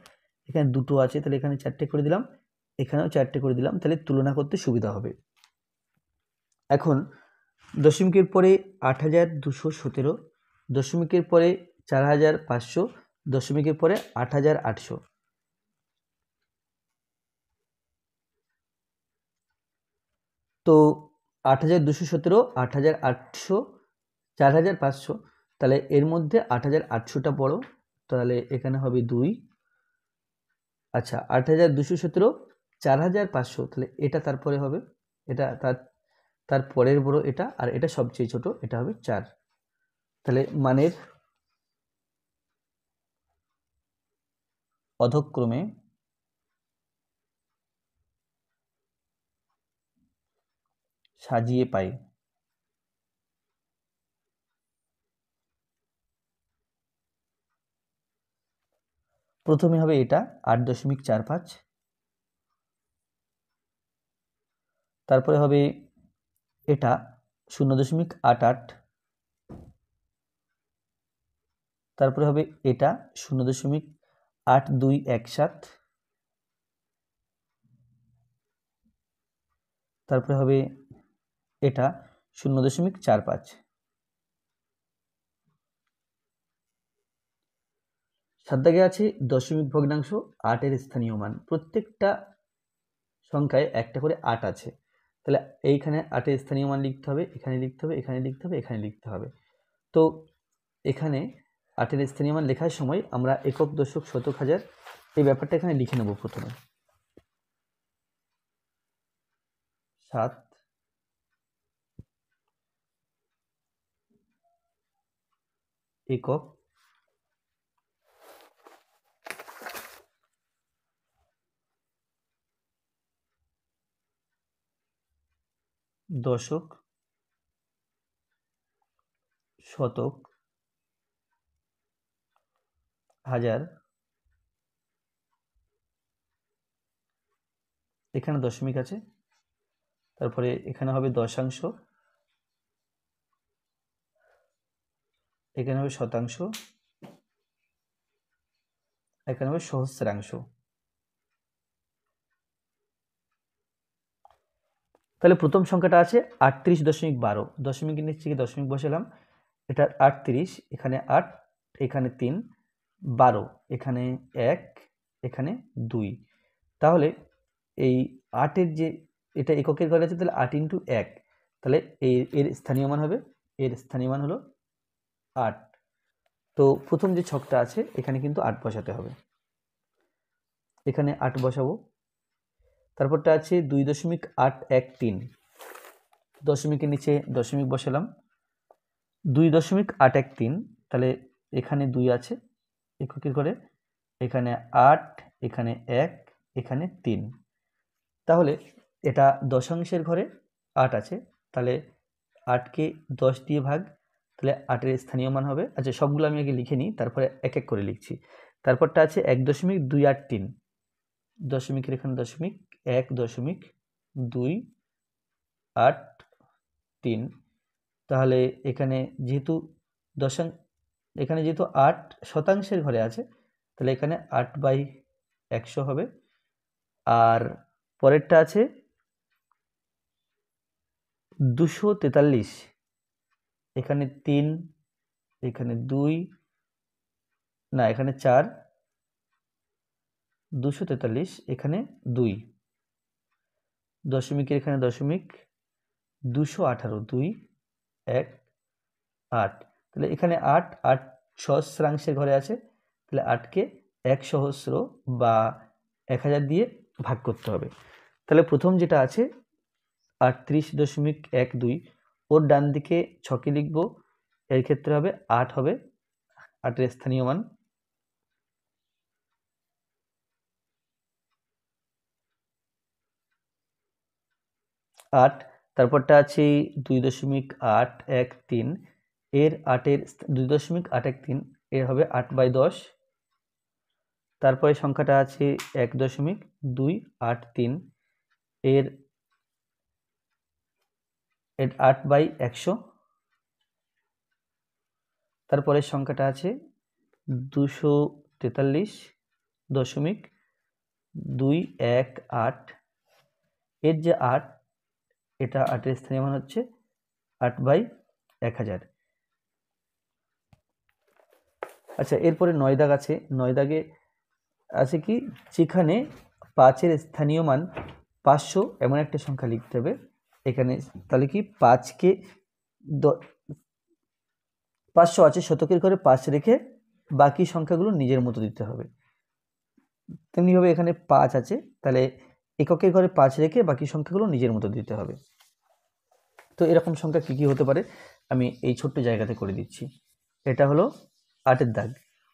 এখানে 2টো আছে, তাহলে এখানে 4টে করে দিলাম, এখানেও 4টে করে দিলাম, তাহলে তুলনা করতে সুবিধা হবে। এখন দশমিকের পরে 8217, দশমিকের পরে 4500, দশমিকের পরে 8800। তো 8217, 8800, 4500, তাহলে এর মধ্যে 8800টা বড়, তাহলে এখানে হবে 2। আচ্ছা, 8217, 4500, তাহলে এটা তারপরে হবে, এটা তার পরের বড় এটা, আর এটা সবচেয়ে ছোট, এটা হবে 4। তাহলে মানের অধক্রমে সাজিয়ে পাই। প্রথমে হবে এটা 8.45, তারপরে হবে এটা 0.88, তারপরে হবে এটা 0.8217, তারপরে হবে এটা 0.45। 7 দাগে আছে দশমিক ভগ্নাংশ 8-এর স্থানীয় মান, প্রত্যেকটা সংখ্যায় একটা করে 8 আছে, তাহলে এইখানে 8-এর স্থানীয় মান লিখতে হবে, এখানে লিখতে হবে, এখানে লিখতে হবে, এখানে লিখতে হবে। তো এখানে 8-এর স্থানীয় মান লেখার সময় আমরা একক, দশক, শতক, হাজার এই ব্যাপারটা এখানে লিখে নেব। প্রথমে 7, একক, দশক, শতক, হাজার, এখানে দশমিক আছে, তারপরে এখানে হবে দশাংশ, এখানে হবে শতাংশ, এখানে হবে সহস্রাংশ। তাহলে প্রথম সংখ্যাটা আছে 38.12, দশমিকের নিচে থেকে দশমিক বসালাম, এটা 38, এখানে 8, এখানে 3, 12, এখানে 1, এখানে 2। তাহলে এই 8-এর যে এটা এককের ঘরে আছে, তাহলে 8 × 1, তাহলে এর স্থানীয় মান হবে, এর স্থানীয় মান হলো 8। তো প্রথম যে ছকটা আছে এখানে কিন্তু 8 বসাতে হবে, এখানে 8 বসাবো। তারপরটা আছে 2.813, দশমিকের নিচে দশমিক বসালাম, 2.813, তাহলে এখানে 2 আছে এককের ঘরে, এখানে 8, এখানে 1, এখানে 3। তাহলে এটা দশাংশের ঘরে 8 আছে, তাহলে 8কে 10 দিয়ে ভাগ, তাহলে 8-এর স্থানীয় মান হবে। আচ্ছা, সবগুলো আমি আগে লিখে নিই, তারপরে এক এক করে লিখছি। তারপরটা আছে 1.283, দশমিকের এখানে দশমিক, 1.283, তাহলে এখানে যেহেতু এখানে যেহেতু 8 শতাংশের ঘরে আছে, তাহলে এখানে 8/100 হবে। আর পরেরটা আছে 243, এখানে 3, এখানে 2, না এখানে 4, 243, এখানে 2, দশমিকের এখানে দশমিক, 218, 2, 1, 8, তাহলে এখানে 8 সহস্রাংশের ঘরে আছে, তাহলে 8কে 1 সহস্র বা 1000 দিয়ে ভাগ করতে হবে। তাহলে প্রথম যেটা আছে 38.12, ওর ডান দিকে ছকে লিখব, এর ক্ষেত্রে হবে 8 হবে 8-এর স্থানীয় মান। আট, তারপরটা আছে 2.813, এর 2.813 এর হবে 8/10। তারপরে সংখ্যাটা আছে 1.283, এর 8/100। তারপরে সংখ্যাটা আছে 243.218, এর যে 8, এটা 8-এর স্থানীয় মান হচ্ছে 8/1000। আচ্ছা, এরপরে 9 দাগ আছে। 9 দাগে আছে কি, যেখানে 5-এর স্থানীয় মান 500 এমন একটা সংখ্যা লিখতে হবে এখানে। তাহলে কি 5কে 500 আছে, শতকের ঘরে 5 রেখে বাকি সংখ্যাগুলো নিজের মতো দিতে হবে। তেমনিভাবে এখানে 5 আছে, তাহলে এককের ঘরে 5 রেখে বাকি সংখ্যাগুলো নিজের মতো দিতে হবে। তো এরকম সংখ্যা কি কি হতে পারে আমি এই ছোট্ট জায়গাতে করে দিচ্ছি। এটা হলো 8-এর দাগ।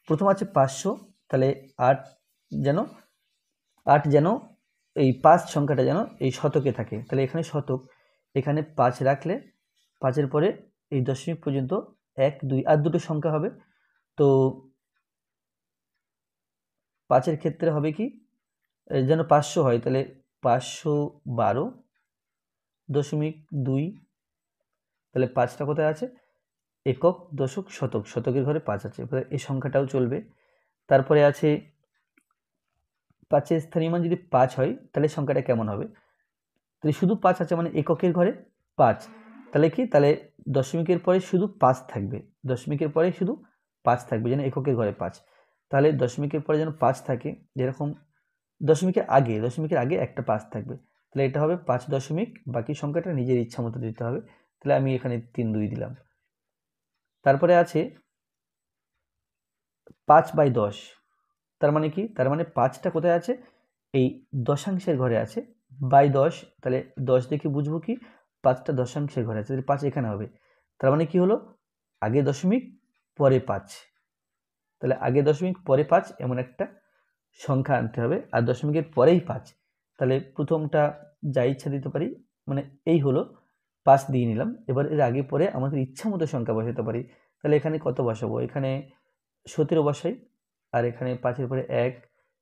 প্রথম আছে 500, তাহলে 8 যেন এই 5 সংখ্যাটা যেন এই শতকে থাকে, তাহলে এখানে শতক, এখানে 5 রাখলে 5-এর পরে এই দশমিক পর্যন্ত 1, 2 আর দুটো সংখ্যা হবে। তো 5-এর ক্ষেত্রে হবে কি, যেন 500 হয়, তাহলে 512.2, তাহলে 5টা কোথায় আছে, একক, দশক, শতক, শতকের ঘরে 5 আছে, এই সংখ্যাটাও চলবে। তারপরে আছে 5-এর স্থানীয় মান যদি 5 হয়, তাহলে সংখ্যাটা কেমন হবে, তাহলে শুধু 5 আছে মানে এককের ঘরে 5, তাহলে কি, তাহলে দশমিকের পরে শুধু 5 থাকবে, দশমিকের পরে শুধু 5 থাকবে, যেন এককের ঘরে 5। তাহলে দশমিকের পরে যেন 5 থাকে, যেরকম দশমিকের আগে একটা 5 থাকবে, তাহলে এটা হবে 5 দশমিক, বাকি সংখ্যাটা নিজের ইচ্ছা মতো দিতে হবে। তাহলে আমি এখানে 3, 2 দিলাম। তারপরে আছে 5/10, তার মানে কি, তার মানে 5টা কোথায় আছে, এই দশাংশের ঘরে আছে। বাই 10, তাহলে 10 দেখে বুঝবো কি 5টা দশাংশের ঘরে আছে, তাহলে 5 এখানে হবে। তার মানে কি হলো, আগে দশমিক পরে 5, তাহলে আগে দশমিক পরে 5 এমন একটা সংখ্যা আনতে হবে, আর দশমিকের পরেই 5, তাহলে প্রথমটা যা ইচ্ছা দিতে পারি, মানে এই হলো 5 দিয়ে নিলাম। এবার এর আগে পরে আমাদের ইচ্ছা মতো সংখ্যা বসাতে পারি। তাহলে এখানে কত বসাবো, এখানে 17 বসাই, আর এখানে 5-এর পরে 1,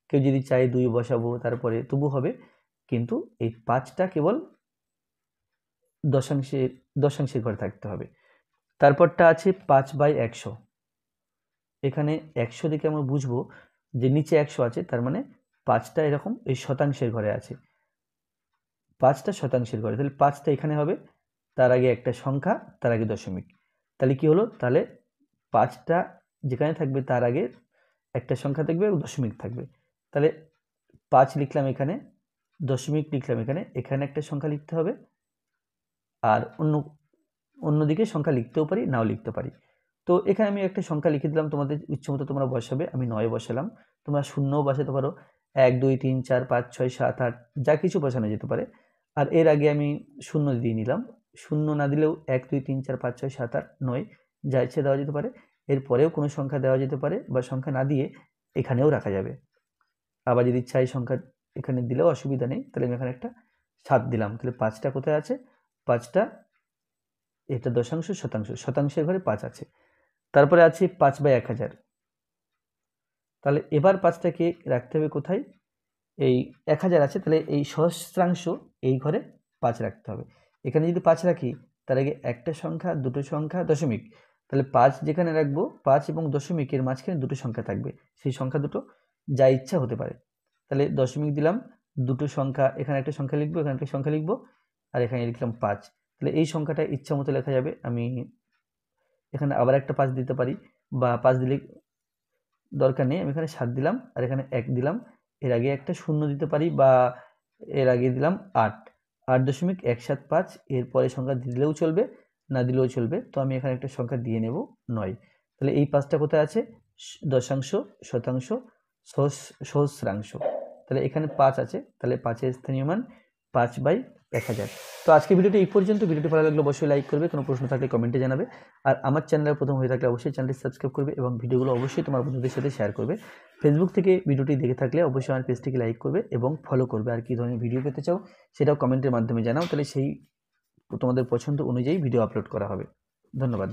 কেউ যদি চায় 2 বসাবো, তারপরে তবু হবে, কিন্তু এই 5টা কেবল দশাংশের ঘরে থাকতে হবে। তারপরটা আছে 5/100, এখানে 100 দিকে আমরা বুঝবো যে নিচে 100 আছে, তার মানে 5টা এরকম এই শতাংশের ঘরে আছে, 5টা শতাংশের ঘরে, তাহলে 5টা এখানে হবে, তার আগে একটা সংখ্যা, তার আগে দশমিক, তাহলে কি হলো, তাহলে 5টা যেখানে থাকবে তার আগে একটা সংখ্যা থাকবে এবং দশমিক থাকবে, তাহলে 5 লিখলাম এখানে, দশমিক লিখলাম এখানে, এখানে একটা সংখ্যা লিখতে হবে, আর অন্যদিকে সংখ্যা লিখতেও পারি, নাও লিখতে পারি। তো এখানে আমি একটা সংখ্যা লিখে দিলাম, তোমাদের ইচ্ছে মতো তোমরা বসাবে, আমি 9 বসালাম, তোমরা 0ও বসাতে পারো, 1 2 3 4 5 6 7 8 যা কিছু বসানো যেতে পারে। আর এর আগে আমি 0 দিয়ে নিলাম, 0 না দিলেও 1 2 3 4 5 6 7 8 9 যা ইচ্ছে দেওয়া যেতে পারে। এরপরেও কোনো সংখ্যা দেওয়া যেতে পারে, বা সংখ্যা না দিয়ে এখানেও রাখা যাবে। আবার যদি চাই সংখ্যা এখানে দিলেও অসুবিধা নেই, তাহলে আমি এখানে একটা 7 দিলাম, তাহলে 5টা কোথায় আছে, 5টা এটা দশাংশ শতাংশ, শতাংশের ঘরে 5 আছে। তারপরে আছে 5/1000, তাহলে এবার 5টাকে রাখতে হবে কোথায়, এই 1000 আছে, তাহলে এই সহস্রাংশ এই ঘরে 5 রাখতে হবে। এখানে যদি 5 রাখি, তার আগে একটা সংখ্যা, দুটো সংখ্যা, দশমিক, তাহলে 5 যেখানে রাখবো, 5 এবং দশমিকের মাঝখানে দুটো সংখ্যা থাকবে, সেই সংখ্যা দুটো যা ইচ্ছা হতে পারে। তাহলে দশমিক দিলাম, দুটো সংখ্যা, এখানে একটা সংখ্যা লিখবো, এখানে একটা সংখ্যা লিখবো, আর এখানে লিখলাম 5, তাহলে এই সংখ্যাটা ইচ্ছা মতো লেখা যাবে। আমি এখানে আবার একটা 5 দিতে পারি, বা 5 দিলে দরকার নেই, আমি এখানে 7 দিলাম, আর এখানে 1 দিলাম, এর আগে একটা 0 দিতে পারি, বা এর আগে দিলাম 8.175, এরপরে সংখ্যা দিলেও চলবে, না দিলেও চলবে, তো আমি এখানে একটা সংখ্যা দিয়ে নেব 9। তাহলে এই 5টা কোথায় আছে, দশাংশ, শতাংশ, সহস্রাংশ, তাহলে এখানে 5 আছে, তাহলে 5-এর স্থানীয় মান 5/1000। তো আজকে ভিডিওটি এই পর্যন্ত। ভিডিওটি ভালো লাগলে অবশ্যই লাইক করবে, কোনো প্রশ্ন থাকলে কমেন্টে জানাবে, আর আমার চ্যানেলে প্রথম হয়ে থাকলে অবশ্যই চ্যানেলটি সাবস্ক্রাইব করবে, এবং ভিডিওগুলো অবশ্যই তোমার বন্ধুদের সাথে শেয়ার করবে। ফেসবুক থেকে ভিডিওটি দেখে থাকলে অবশ্যই আমার পেজটিকে লাইক করবে এবং ফলো করবে, আর কী ধরনের ভিডিও পেতে চাও সেটাও কমেন্টের মাধ্যমে জানাও, তাহলে সেই তোমাদের পছন্দ অনুযায়ী ভিডিও আপলোড করা হবে। ধন্যবাদ।